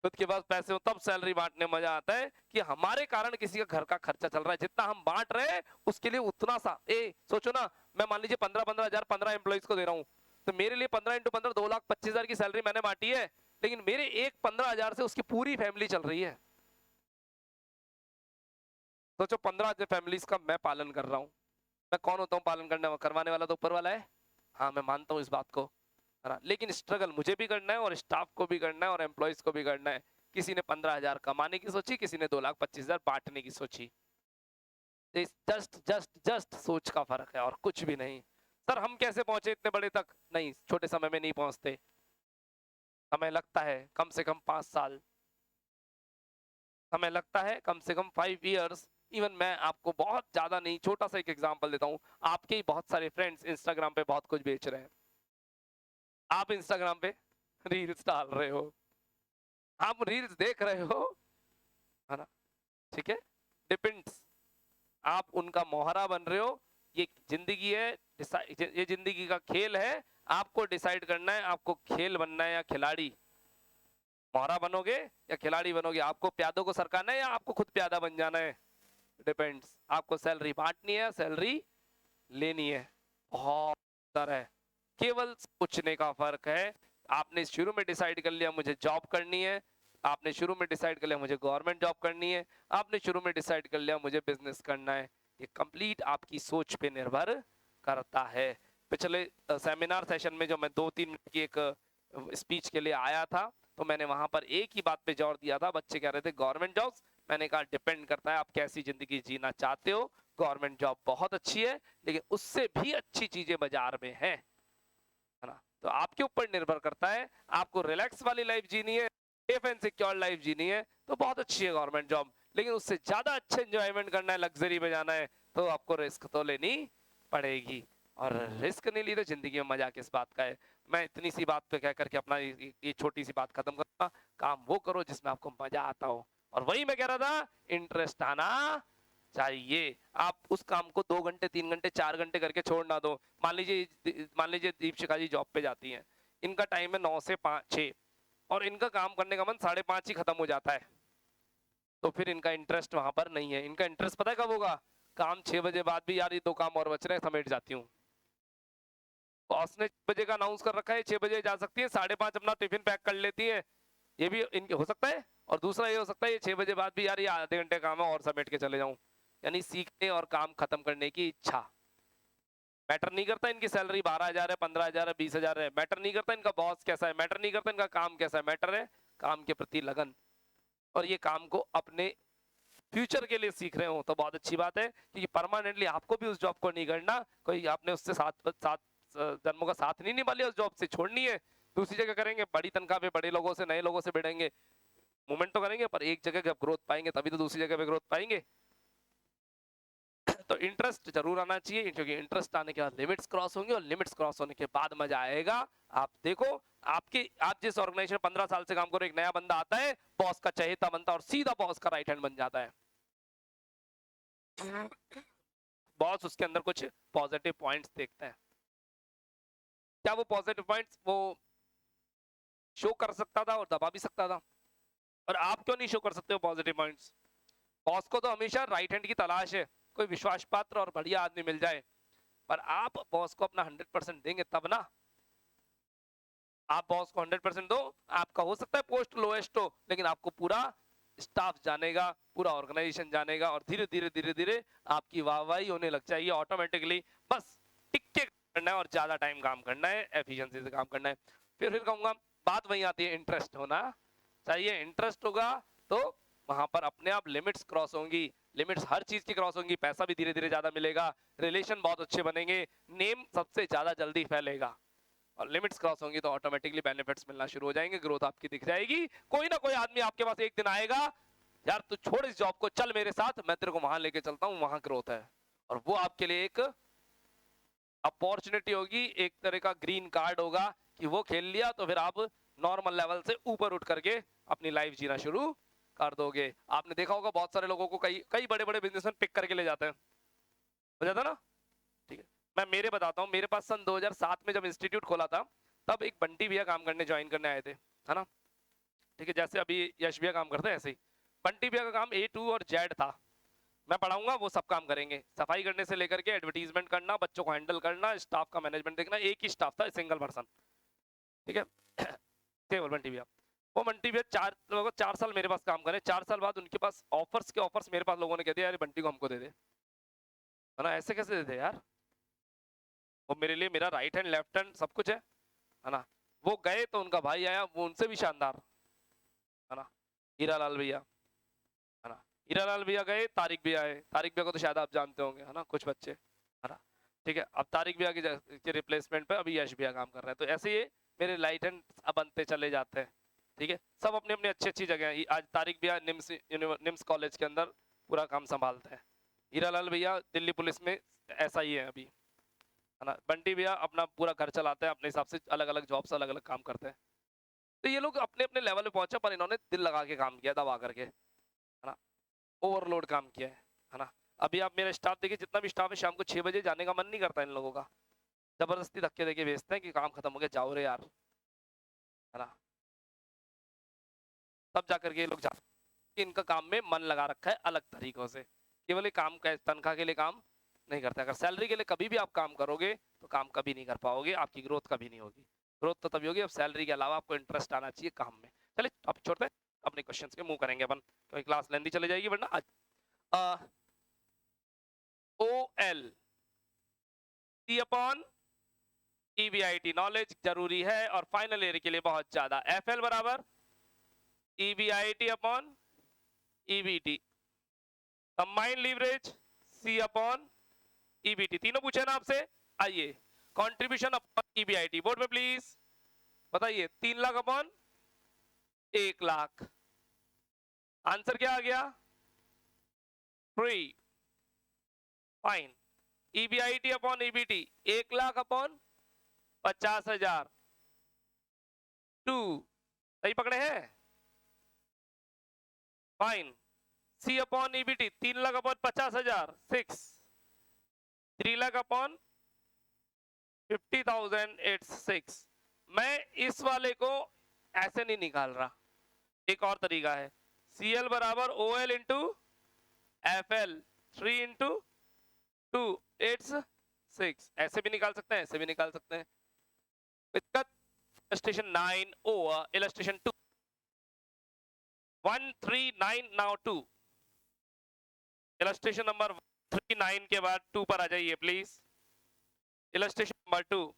खुद के पास पैसे हो तब सैलरी बांटने में मजा आता है कि हमारे कारण किसी का घर का खर्चा चल रहा है, जितना हम बांट रहे हैं उसके लिए उतना सा। सोचो ना, मैं मान लीजिए 15-15 हजार 15 एम्प्लॉइज को दे रहा हूँ, तो मेरे लिए 15 × 15 2,25,000 की सैलरी मैंने बांटी है, लेकिन मेरे एक 15,000 से उसकी पूरी फैमिली चल रही है। सोचो 15 फैमिलीज का मैं पालन कर रहा हूँ। मैं कौन होता हूँ पालन करवाने वाला? तो ऊपर वाला है। हाँ, मैं मानता हूँ इस बात को, है ना, लेकिन स्ट्रगल मुझे भी करना है और स्टाफ को भी करना है और एम्प्लॉइज को भी करना है। किसी ने 15,000 कमाने की सोची, किसी ने 2,25,000 बांटने की सोची। जस्ट जस्ट जस्ट सोच का फर्क है और कुछ भी नहीं। सर हम कैसे पहुंचे इतने बड़े तक? नहीं, छोटे समय में नहीं पहुंचते, हमें लगता है कम से कम 5 साल, हमें लगता है कम से कम 5 इयर्स। इवन मैं आपको बहुत ज्यादा नहीं, छोटा सा एक एग्जांपल देता हूँ। आपके ही बहुत सारे फ्रेंड्स इंस्टाग्राम पे बहुत कुछ बेच रहे हैं, आप इंस्टाग्राम पे रील्स डाल रहे हो, आप रील्स देख रहे हो, है ना, ठीक है, डिपेंड्स, आप उनका मोहरा बन रहे हो। ये जिंदगी है, ये जिंदगी का खेल है, आपको डिसाइड करना है आपको खेल बनना है या खिलाड़ी। मोहरा बनोगे या खिलाड़ी बनोगे? आपको प्यादों को सरकाना है या आपको खुद प्यादा बन जाना है? डिपेंड्स। आपको सैलरी बांटनी है, सैलरी लेनी है, बहुत सारा है, केवल पूछने का फर्क है। आपने शुरू में डिसाइड कर लिया मुझे जॉब करनी है, आपने शुरू में डिसाइड कर लिया मुझे गवर्नमेंट जॉब करनी है, आपने शुरू में डिसाइड कर लिया मुझे बिजनेस करना है। ये कंप्लीट आपकी सोच पे निर्भर करता है। पिछले सेमिनार सेशन में जो मैं 2-3 मिनट की एक स्पीच के लिए आया था, तो मैंने वहां पर एक ही बात पे जोर दिया था। बच्चे कह रहे थे गवर्नमेंट जॉब्स, मैंने कहा डिपेंड करता है आप कैसी जिंदगी जीना चाहते हो। गवर्नमेंट जॉब बहुत अच्छी है, लेकिन उससे भी अच्छी चीजें बाजार में है ना, तो आपके ऊपर निर्भर करता है। आपको रिलैक्स वाली लाइफ जीनी है, सेफ एंड सिक्योर लाइफ जीनी है, तो बहुत अच्छी है गवर्नमेंट जॉब, लेकिन उससे ज्यादा अच्छे एंजॉयमेंट करना है, लग्जरी में जाना है, तो आपको रिस्क तो लेनी पड़ेगी। और रिस्क नहीं ली तो जिंदगी में मजा किस बात का है? मैं इतनी सी बात पे कह करके अपना ये छोटी सी बात खत्म करूंगा। काम वो करो जिसमें आपको मजा आता हो, और वही मैं कह रहा था, इंटरेस्ट आना चाहिए। आप उस काम को 2 घंटे 3 घंटे 4 घंटे करके छोड़ ना दो। मान लीजिए दीपशिखा जी जॉब पे जाती हैं, इनका टाइम है 9 से 6, और इनका काम करने का मन 5:30 ही खत्म हो जाता है, तो फिर इनका इंटरेस्ट वहां पर नहीं है। इनका इंटरेस्ट पता है कब होगा? काम 6 बजे बाद भी, यार ये 2 काम और बच रहे हैं, समेट जाती हूँ। बॉस ने 6 बजे का अनाउंस कर रखा है, 6 बजे जा सकती है, 5:30 अपना टिफिन पैक कर लेती है, ये भी इनके हो सकता है। और दूसरा ये हो सकता है ये 6 बजे बाद भी, यार ये आधे घंटे काम है और समेट के चले जाऊं। यानी सीखने और काम खत्म करने की इच्छा। मैटर नहीं करता इनकी सैलरी 12,000 है, 15,000 है, 20,000 है, मैटर नहीं करता इनका बॉस कैसा है, मैटर नहीं करता इनका काम कैसा है, मैटर है काम के प्रति लगन। और ये काम को अपने फ्यूचर के लिए सीख रहे हो तो बहुत अच्छी बात है, क्योंकि परमानेंटली आपको भी उस जॉब को नहीं करना। कोई आपने उससे सात जन्मों का साथ नहीं निभा लिया, उस जॉब से छोड़नी है, दूसरी जगह करेंगे, बड़ी तनख्वाह पे बड़े लोगों से, नए लोगों से भिड़ेंगे, मूवमेंट तो करेंगे, पर एक जगह जब ग्रोथ पाएंगे तभी तो दूसरी जगह पे ग्रोथ पाएंगे। तो इंटरेस्ट जरूर आना चाहिए, क्योंकि इंटरेस्ट आने के बाद लिमिट्स क्रॉस होंगे, और लिमिट्स क्रॉस होने के बाद मजा आएगा। आप देखो, आप जिस ऑर्गेनाइजेशन 15 साल से काम करो, एक नया बंदा आता है, बॉस का चहेता बनता है और सीधा बॉस का राइट हैंड बन जाता है। बॉस उसके अंदर कुछ पॉजिटिव पॉइंट्स देखता है, क्या वो पॉजिटिव पॉइंट्स वो शो कर सकता था और दबा भी सकता था, और आप क्यों नहीं शो कर सकते हो पॉजिटिव पॉइंट्स? बॉस को तो हमेशा राइट हैंड की तलाश है, कोई विश्वास पात्र और बढ़िया आदमी मिल जाए, पर आप बॉस को अपना 100% देंगे तब ना। आप बॉस को 100% दो, आपका हो सकता है पोस्ट लोएस्ट हो, लेकिन आपको पूरा स्टाफ जानेगा, पूरा ऑर्गेनाइजेशन जानेगा, और धीरे धीरे धीरे धीरे आपकी वाहवाही होने लग जाएगी ऑटोमेटिकली। बस टिक के करना है और ज्यादा टाइम काम करना है, एफिशिएंसी से काम करना है। फिर कहूंगा, बात वही आती है, इंटरेस्ट होना चाहिए। इंटरेस्ट होगा तो वहां पर अपने आप लिमिट्स क्रॉस होंगी, लिमिट्स हर चीज की क्रॉस होंगी, पैसा भी धीरे धीरे ज्यादा मिलेगा, रिलेशन बहुत अच्छे बनेंगे, नेम सबसे ज्यादा जल्दी फैलेगा, और लिमिट्स क्रॉस होंगी तो ऑटोमेटिकली बेनिफिट्स मिलना शुरू हो जाएंगे, ग्रोथ आपकी दिख जाएगी। कोई ना कोई आदमी आपके पास एक दिन आएगा, यार तू छोड़ इस जॉब को, चल मेरे साथ, मैं तेरे को वहां लेके चलता हूँ, वहां ग्रोथ है, और वो आपके लिए एक अपॉर्चुनिटी होगी, एक तरह का ग्रीन कार्ड होगा कि वो खेल लिया तो फिर आप नॉर्मल लेवल से ऊपर उठ करके अपनी लाइफ जीना शुरू कर दोगे। आपने देखा होगा बहुत सारे लोगों को कई कई बड़े बड़े बिजनेसमैन पिक करके ले जाते हैं, हो जाता ना। ठीक है, मैं मेरे बताता हूँ, मेरे पास सन 2007 में जब इंस्टीट्यूट खोला था, तब एक बंटी भैया काम करने ज्वाइन करने आए थे, है ना। ठीक है, जैसे अभी यश भैया काम करते हैं ऐसे ही बंटी भैया का काम A to और Z था, मैं पढ़ाऊंगा वो सब काम करेंगे, सफाई करने से लेकर के एडवर्टीजमेंट करना, बच्चों को हैंडल करना, स्टाफ का मैनेजमेंट देखना, एक ही स्टाफ था, सिंगल पर्सन, ठीक है। केवल बंटी भैया, वो बंटी भैया 4 साल मेरे पास काम करे, 4 साल बाद उनके पास ऑफर्स के ऑफर्स मेरे पास लोगों ने कह दिया यार बंटी को हमको दे दे, है ना, ऐसे कैसे दे दे यार, वो मेरे लिए मेरा राइट हैंड लेफ्ट हैंड सब कुछ है ना। वो गए तो उनका भाई आया, वो उनसे भी शानदार, है ना, हीरालाल भैया, है ना, हीरालाल भैया गए, तारिक भैया आए, तारिक भैया को तो शायद आप जानते होंगे, है ना, कुछ बच्चे, है ना, ठीक है। अब तारिक भैया के रिप्लेसमेंट पे अभी यश भैया काम कर रहे हैं, तो ऐसे ये मेरे राइट हैंड बनते चले जाते हैं, ठीक है, सब अपने अपने अच्छी अच्छी जगह है। आज तारिक भैया निम्स कॉलेज के अंदर पूरा काम संभालते हैं, हीरालाल भैया दिल्ली पुलिस में ऐसा ही है अभी, है ना, बंटी भैया अपना पूरा घर चलाते हैं अपने हिसाब से, अलग अलग जॉब से अलग अलग काम करते हैं। तो ये लोग अपने अपने लेवल पे पहुंचे, पर इन्होंने दिल लगा के काम किया, दबा करके, है ना, ओवरलोड काम किया है ना। अभी आप मेरा स्टाफ देखिए, जितना भी स्टाफ है शाम को 6 बजे जाने का मन नहीं करता इन लोगों का, जबरदस्ती धक्के देके भेजते हैं कि काम खत्म हो गया जाओ रे यार, है ना, तब जाकर के ये लोग जाते, इनका काम में मन लगा रखा है अलग तरीकों से, केवल काम तनख्वाह के लिए काम नहीं करते। अगर सैलरी के लिए कभी भी आप काम करोगे तो काम कभी नहीं कर पाओगे, आपकी ग्रोथ कभी नहीं होगी, ग्रोथ तो तभी होगी अब सैलरी के अलावा आपको इंटरेस्ट आना चाहिए काम में। चलिए आप छोड़ते हैं, अपने क्वेश्चंस के मूव करेंगे अपन, क्योंकि क्लास लेंदी चली जाएगी वरना आज। OL C upon EBIT knowledge जरूरी है और फाइनल ईयर के लिए बहुत ज्यादा। FL बराबर EBIT upon EBT, combined leverage C upon EBT, तीनों पूछे ना आपसे। आइए कंट्रीब्यूशन अपॉन EBIT बोर्ड में प्लीज बताइए, 3 लाख अपॉन 1 लाख, आंसर क्या आ गया 3, fine. EBIT upon EBT 1 lakh upon 50,000, 2, सही पकड़े हैं, fine. C upon EBT 3 lakh upon 50,000 6, 3 lakh upon 50,000 it's 6। मैं इस वाले को ऐसे नहीं निकाल रहा, एक और तरीका है, CL बराबर OL into FL 3 into 2 it's 6, ऐसे भी निकाल सकते हैं, ऐसे भी निकाल सकते हैं। Illustration 9 over illustration 2 139 now 2, illustration number 39 के बाद 2 पर आ जाइए please, illustration number 2।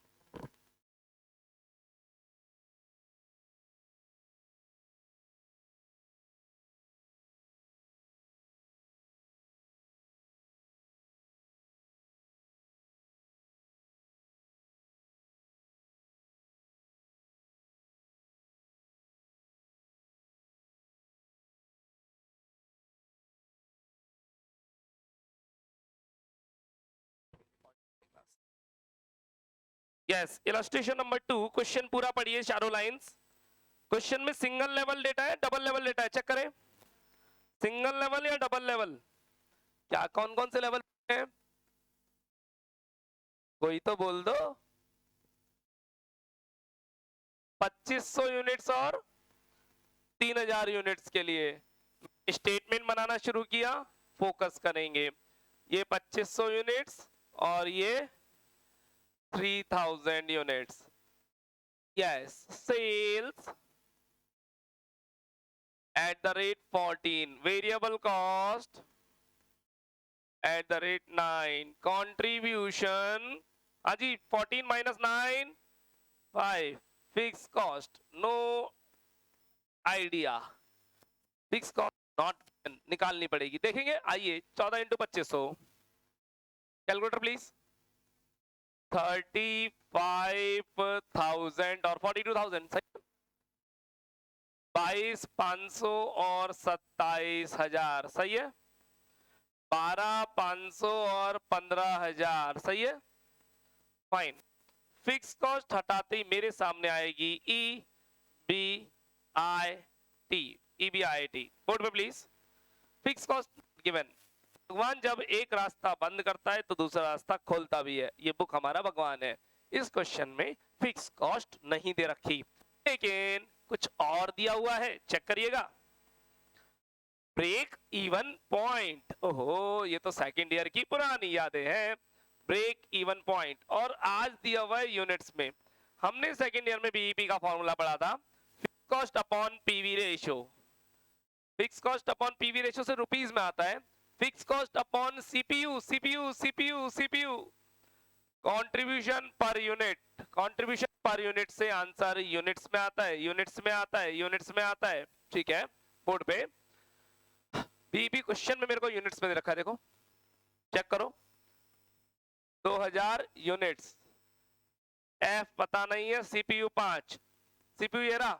Yes, illustration number 2, question पूरा पढ़िए चारों लाइंस। क्वेश्चन में सिंगल लेवल डेटा है डबल लेवल डेटा है, चेक करें सिंगल लेवल या डबल लेवल, क्या कौन कौन से लेवल है, कोई तो बोल दो। 2500 यूनिट्स और 3000 यूनिट्स के लिए स्टेटमेंट बनाना शुरू किया, फोकस करेंगे, ये 2500 यूनिट्स और ये 3000 units. Yes, sales at the rate 14, variable cost at the rate 9, contribution aji 14 minus 9 5, fixed cost no idea, fixed cost not निकालनी पड़ेगी, देखेंगे। आइए 14 इंटू 2500, कैलकुलेटर प्लीज, 35,000 और 42,000, सही, 22,500 और 27,000, सही है, 12,500 और 15,000, सही है, फाइन। फिक्स कॉस्ट हटाते ही मेरे सामने आएगी EBIT, बोर्ड पे प्लीज, फिक्स कॉस्ट गिवन। भगवान जब एक रास्ता बंद करता है तो दूसरा रास्ता खोलता भी है, ये बुक हमारा भगवान है। इस क्वेश्चन में फिक्स कॉस्ट नहीं दे रखी, लेकिन कुछ और दिया हुआ है, चेक करिएगा। ब्रेक इवन पॉइंट, ओहो ये तो सेकंड ईयर की पुरानी यादें हैं। ब्रेक इवन पॉइंट, और आज दिया हुआ है यूनिट्स में। हमने सेकंड ईयर में बीईपी का फॉर्मूला पढ़ा था, fix cost upon PV ratio. Fix cost upon PV ratio से रुपीस में आता है, fix cost upon CPU, CPU CPU CPU, contribution per unit, contribution per unit से आंसर यूनिट्स में आता है, यूनिट्स में आता है, यूनिट्स में आता है। ठीक है, बोर्ड पे बीबी क्वेश्चन में मेरे को यूनिट्स में दे रखा है, देखो चेक करो, 2000 यूनिट्स, एफ पता नहीं है, सीपीयू 5, सीपीयू ये रहा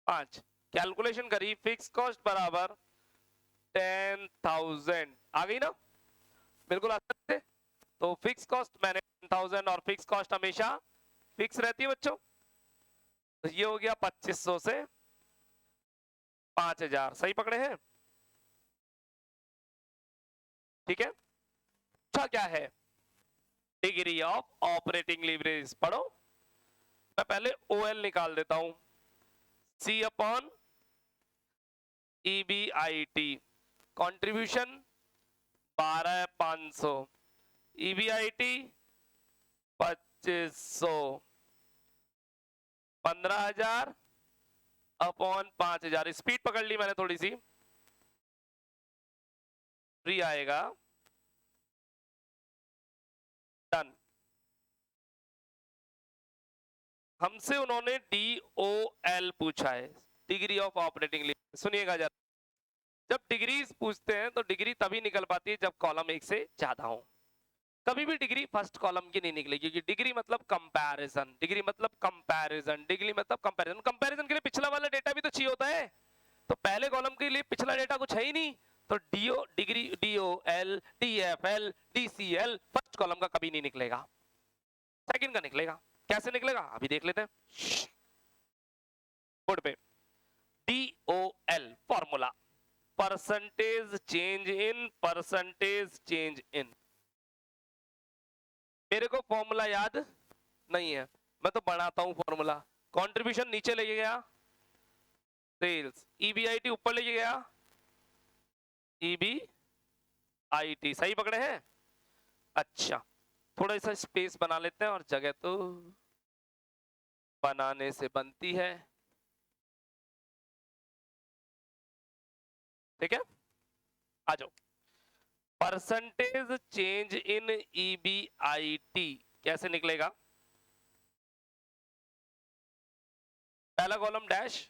5, कैलकुलेशन करी, फिक्स कॉस्ट बराबर 10,000 आ गई ना, बिल्कुल आ सकते। तो फिक्स कॉस्ट मैंने 10,000, और फिक्स कॉस्ट हमेशा फिक्स रहती है बच्चों, तो ये हो गया 2500 से 5000, सही पकड़े हैं? ठीक है, अच्छा क्या है, डिग्री ऑफ ऑपरेटिंग लीवरेज पढ़ो। मैं पहले ओएल निकाल देता हूं, C upon EBIT, contribution 12,500, EBIT 2500, 15,000 upon 5,000, speed पकड़ ली मैंने थोड़ी सी, फ्री आएगा, डन। हमसे उन्होंने DOL पूछा है, डिग्री ऑफ ऑपरेटिंग लीवरेज। सुनिएगा जरा, जब डिग्रीज पूछते हैं तो डिग्री तभी निकल पाती है जब कॉलम एक से ज्यादा हो। कभी भी डिग्री फर्स्ट कॉलम की नहीं निकलेगी, क्योंकि डिग्री मतलब कंपैरिजन, डिग्री मतलब कंपैरिजन, डिग्री मतलब कंपैरिजन। कंपैरिजन के लिए पिछला वाला डेटा भी तो चाहिए होता है, तो पहले कॉलम के लिए पिछला डेटा कुछ है ही नहीं, तो D O degree DOL DFL DCL first column का कभी नहीं निकलेगा, सेकंड का निकलेगा। कैसे निकलेगा अभी देख लेते हैं बोर्ड पे। DOL फॉर्मूला, परसेंटेज चेंज इन, परसेंटेज चेंज इन। मेरे को फॉर्मूला याद नहीं है, मैं तो बनाता हूं फॉर्मूला। कंट्रीब्यूशन नीचे ले गया, सेल्स, ईबीआईटी ऊपर ले गया, ईबीआईटी, सही पकड़े हैं? अच्छा, थोड़ा सा स्पेस बना लेते हैं, और जगह तो बनाने से बनती है। ठीक है, आ जाओ। परसेंटेज चेंज इन ईबीआईटी कैसे निकलेगा? पहला कॉलम डैश,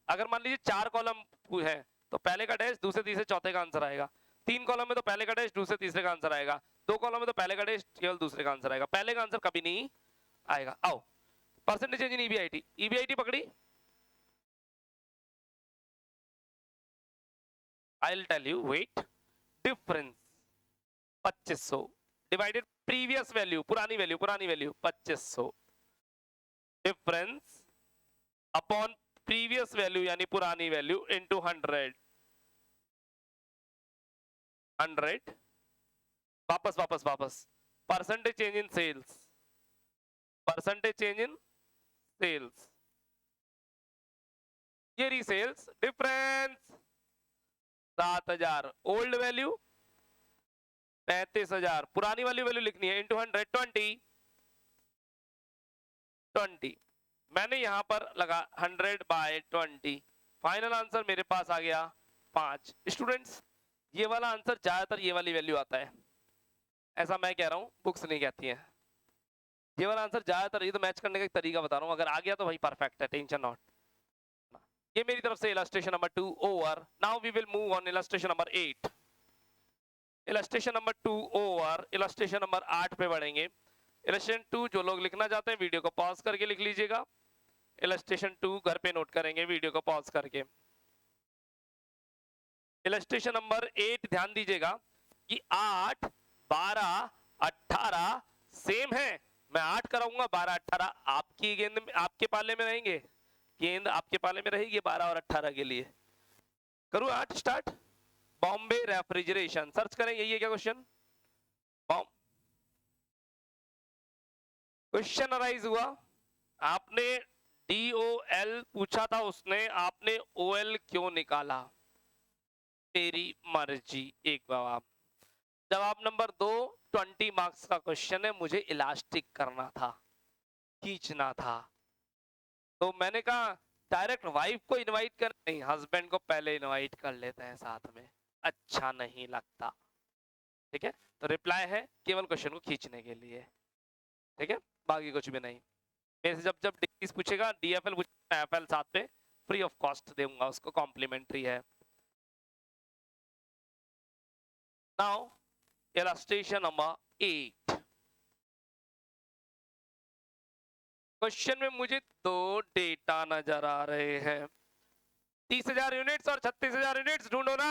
अगर मान लीजिए 4 कॉलम है तो पहले का डैश, दूसरे तीसरे चौथे का आंसर आएगा। 3 कॉलम में तो पहले का डैश, दूसरे तीसरे का आंसर आएगा। 2 कॉलम में तो पहले का डैश, केवल दूसरे का आंसर आएगा, पहले का आंसर कभी नहीं आएगा। आओ, percentage change in EBIT, EBIT पकड़ी, I will tell you, wait, difference 2500 divided previous value, पुरानी वैल्यू, पुरानी value 2500, difference upon previous value यानी पुरानी वैल्यू इनटू 100, 100, वापस वापस वापस, percentage change in sales, percentage change in sales, ये रीसेल्स डिफरेंस 7,000, ओल्ड वैल्यू 35,000, पुरानी वाली वैल्यू लिखनी है, इंटू 100, 20, मैंने यहां पर लगा 100/20, फाइनल आंसर मेरे पास आ गया 5। स्टूडेंट्स, ये वाला आंसर ज्यादातर ये वाली वैल्यू आता है, ऐसा मैं कह रहा हूं, बुक्स नहीं कहती हैं। ये वाला आंसर ज्यादातर, ये तो मैच करने का एक तरीका बता रहा हूं, अगर आ गया तो भाई परफेक्ट है, टेंशन नॉट। ये मेरी तरफ से illustration number 2 over. Now we will move on illustration number 8। Illustration number 2 over, illustration number 8 पे बढ़ेंगे। इलस्ट्रेशन 2 जो लोग लिखना चाहते हैं वीडियो को पॉज करके लिख लीजिएगा। इलस्ट्रेशन 2 घर पे नोट करेंगे वीडियो को पॉज करके। इलस्ट्रेशन नंबर 8 ध्यान दीजिएगा कि 8, 12, 18 सेम है। मैं 8 कराऊंगा, 12, 18 आपकी गेंद में, आपके पाले में रहेंगे, गेंद आपके पाले में रहेगी 12 और 18 के लिए। करूं 8 स्टार्ट? बॉम्बे रेफ्रिजरेशन सर्च करें, यही है क्या क्वेश्चन? क्वेश्चन अराइज हुआ, आपने DOL पूछा था उसने, आपने OL क्यों निकाला? तेरी मर्जी। एक जवाब। जवाब नंबर 2, 20 मार्क्स का क्वेश्चन है, मुझे इलास्टिक करना था, खींचना था, तो मैंने कहा डायरेक्ट वाइफ को इनवाइट कर, नहीं, हस्बैंड को पहले इनवाइट कर लेते हैं साथ में, अच्छा नहीं लगता। ठीक है, तो रिप्लाई है केवल क्वेश्चन को खींचने के लिए। ठीक है, बाकी कुछ भी नहीं। मेरे से जब जब DPs पूछेगा, DFL पूछेगा, FL साथ में फ्री ऑफ कॉस्ट दूंगा उसको, कॉम्प्लीमेंट्री है। Now illustration number 8। क्वेश्चन में मुझे दो डेटा नजर आ रहे हैं, 30,000 यूनिट्स और 36,000 यूनिट्स, ढूंढो ना।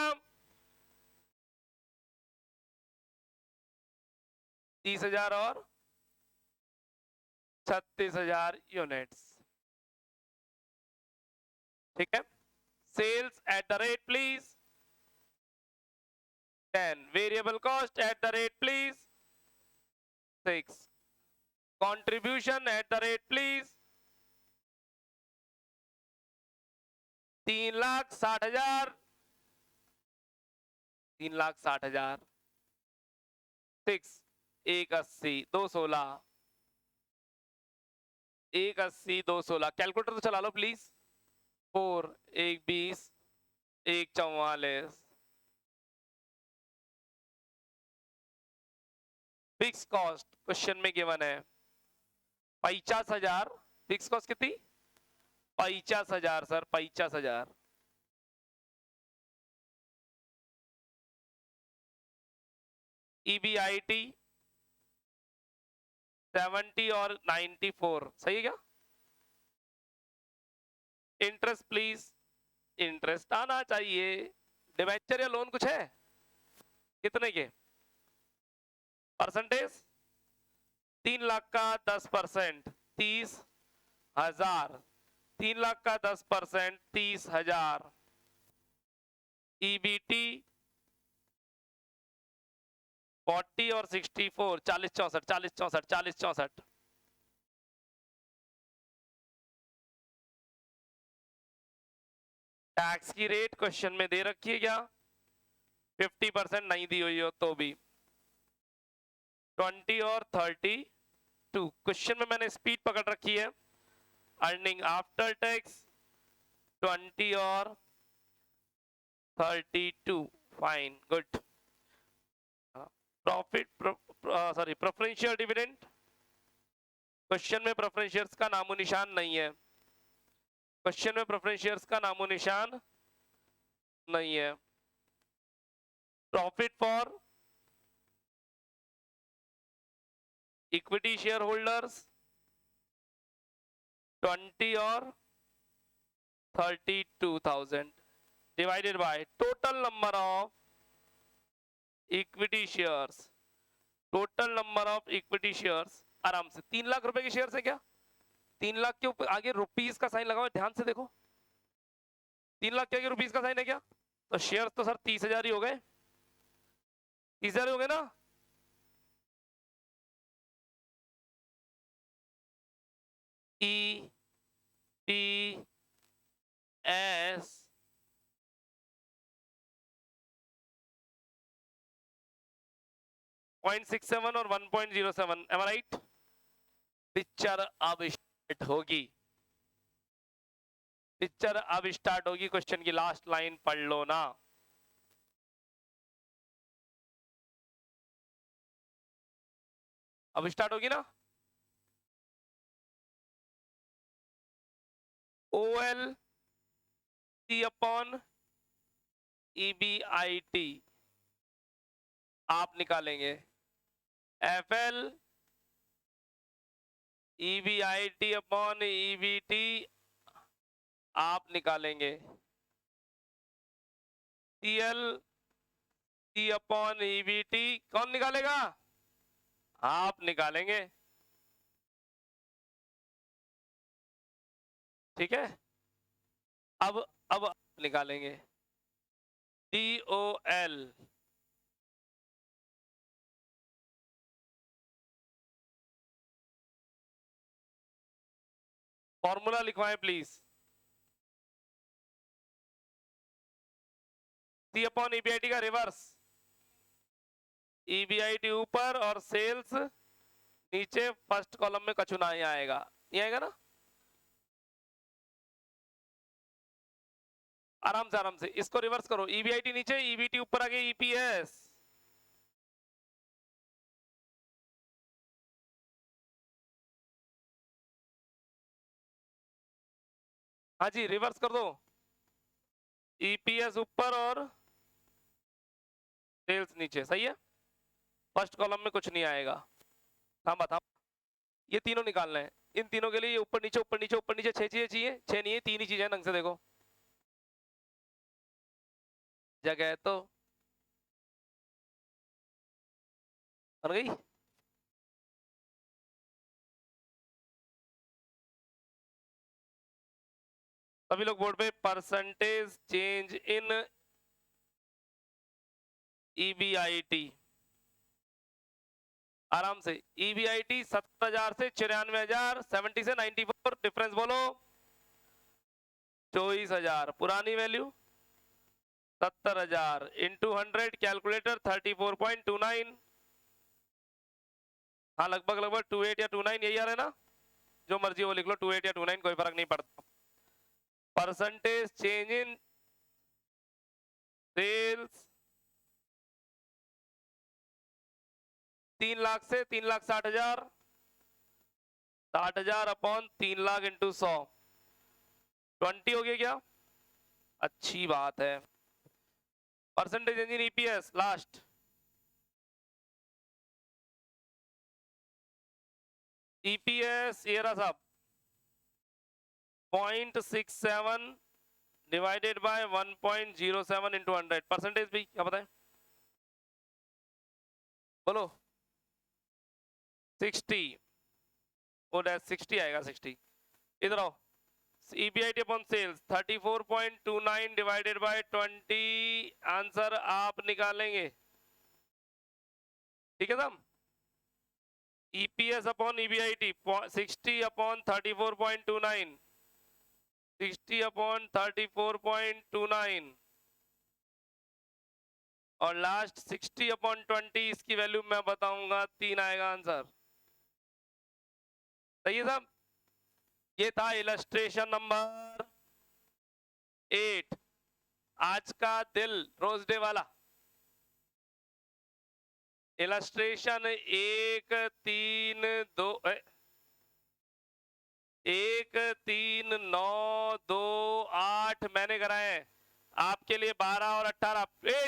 30,000 और 36,000 यूनिट्स। ठीक है, sales at the rate please, 10, variable cost at the rate please 6, contribution at the rate please 3,60,000, 3,60,000, 6, 180, 216, 180, 216, calculator तो चला लो प्लीज। 4, 120, 144, फिक्स कॉस्ट क्वेश्चन में गिवन है 50,000, फिक्स कॉस्ट कितनी? 50,000 सर, 50,000। EBIT 70 और 94, सही है क्या? इंटरेस्ट प्लीज, इंटरेस्ट आना चाहिए। डिबेंचर या लोन कुछ है? कितने के परसेंटेज? 3 लाख का 10%, 30,000, 3 लाख का 10%, 30,000। EBT 40 और 64, 40, 64, 40, 64, 40, 64। टैक्स की रेट क्वेश्चन में दे रखी है क्या? 50% नहीं दी हुई हो तो भी 20 और 32। क्वेश्चन में मैंने स्पीड पकड़ रखी है, अर्निंग आफ्टर टैक्स 20 और 32, fine, good. Profit, sorry, preferential dividend, question में प्रेफरेंशियर्स का नामो निशान नहीं है, क्वेश्चन में प्रेफरेंशियर्स का नामो निशान नहीं है। Profit for equity share holders 20 और 32,000 divided by total number of equity shares, total number of equity shares, आराम से 3 लाख रुपए के शेयर्स है क्या? 3 लाख के ऊपर आगे रुपीस का साइन लगा हुआ है, ध्यान से देखो, 3 लाख के आगे रुपीस का साइन है क्या? तो शेयर्स तो सर 30,000 ही हो गए, 30,000 हो गए ना। EPS 0.67 और 1.07, am I right? पिक्चर अब स्टार्ट होगी, पिक्चर अब स्टार्ट होगी। क्वेश्चन की लास्ट लाइन पढ़ लो ना। अब स्टार्ट होगी ना। OL C अपॉन EBIT आप निकालेंगे, FL EBIT अपॉन EBT आप निकालेंगे, CL C अपॉन EBT कौन निकालेगा? आप निकालेंगे। ठीक है, अब निकालेंगे DOL फॉर्मूला लिखवाएं प्लीज। सी अपॉन ईबीआईटी का रिवर्स, ईबीआईटी ऊपर और सेल्स नीचे, फर्स्ट कॉलम में कछु नहीं आएगा, ये आएगा ना। आराम से इसको रिवर्स करो, ईबीआईटी नीचे, ईबीटी ऊपर आ गई, ईपीएस। हाँ जी, रिवर्स कर दो, ईपीएस ऊपर और सेल्स नीचे, सही है। फर्स्ट कॉलम में कुछ नहीं आएगा। थाम, ये तीनों निकालना है। इन तीनों के लिए ऊपर नीचे ऊपर नीचे ऊपर नीचे 6 चीजें चाहिए, 6 नहीं है, 3 ही चीजें, ढंग से देखो, जगह तो बन गई। सभी लोग बोर्ड पे परसेंटेज चेंज इन ईबीआईटी, आराम से। ईबीआईटी 70,000 से 94,000, 70 से 94, डिफरेंस बोलो 24,000, पुरानी वैल्यू 70,000 इंटू 100, कैलकुलेटर 34.29, हाँ लगभग 28 या 29 यही आ रहा है ना, जो मर्जी वो लिख लो, 28 या 29 कोई फर्क नहीं पड़ता। Percentage change in sales 3 lakh से 3,60,000, 60,000 अपॉन 3 लाख इंटू 100, 20 हो गया क्या, अच्छी बात है। Percentage change in EPS last, EPS ये रहा साहब 0.67 डिवाइडेड बाय 1.07 इंटू 100, परसेंटेज भी क्या बताएं, बोलो 60, वो 60 आएगा, 60। इधर आओ, EBIT upon sales 34.29 divided by 20, answer आप निकालेंगे, ठीक है साहब। EPS upon EBIT 60 upon 34.29, 60 upon 34.29 और लास्ट 60 अपॉन 20, इसकी वैल्यू मैं बताऊंगा, 3 आएगा आंसर, सही है साहब। ये था इलस्ट्रेशन नंबर 8, आज का दिल रोज डे वाला इलस्ट्रेशन 1 3 2 1 3 9 2 8 मैंने कराए हैं आपके लिए, 12 और 18।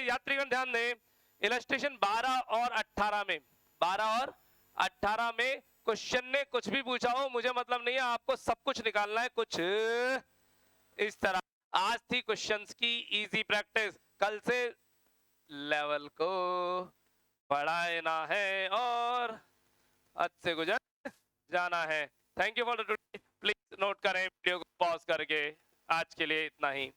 यात्रीगण ध्यान दें, इलस्ट्रेशन 12 और 18 में, 12 और 18 में क्वेश्चन ने कुछ भी पूछा हो मुझे मतलब नहीं है, आपको सब कुछ निकालना है कुछ इस तरह। आज थी क्वेश्चंस की इजी प्रैक्टिस, कल से लेवल को बढ़ाना है और अच्छे गुजर जाना है। Thank you for the today, please note करें वीडियो को पॉज करके। आज के लिए इतना ही।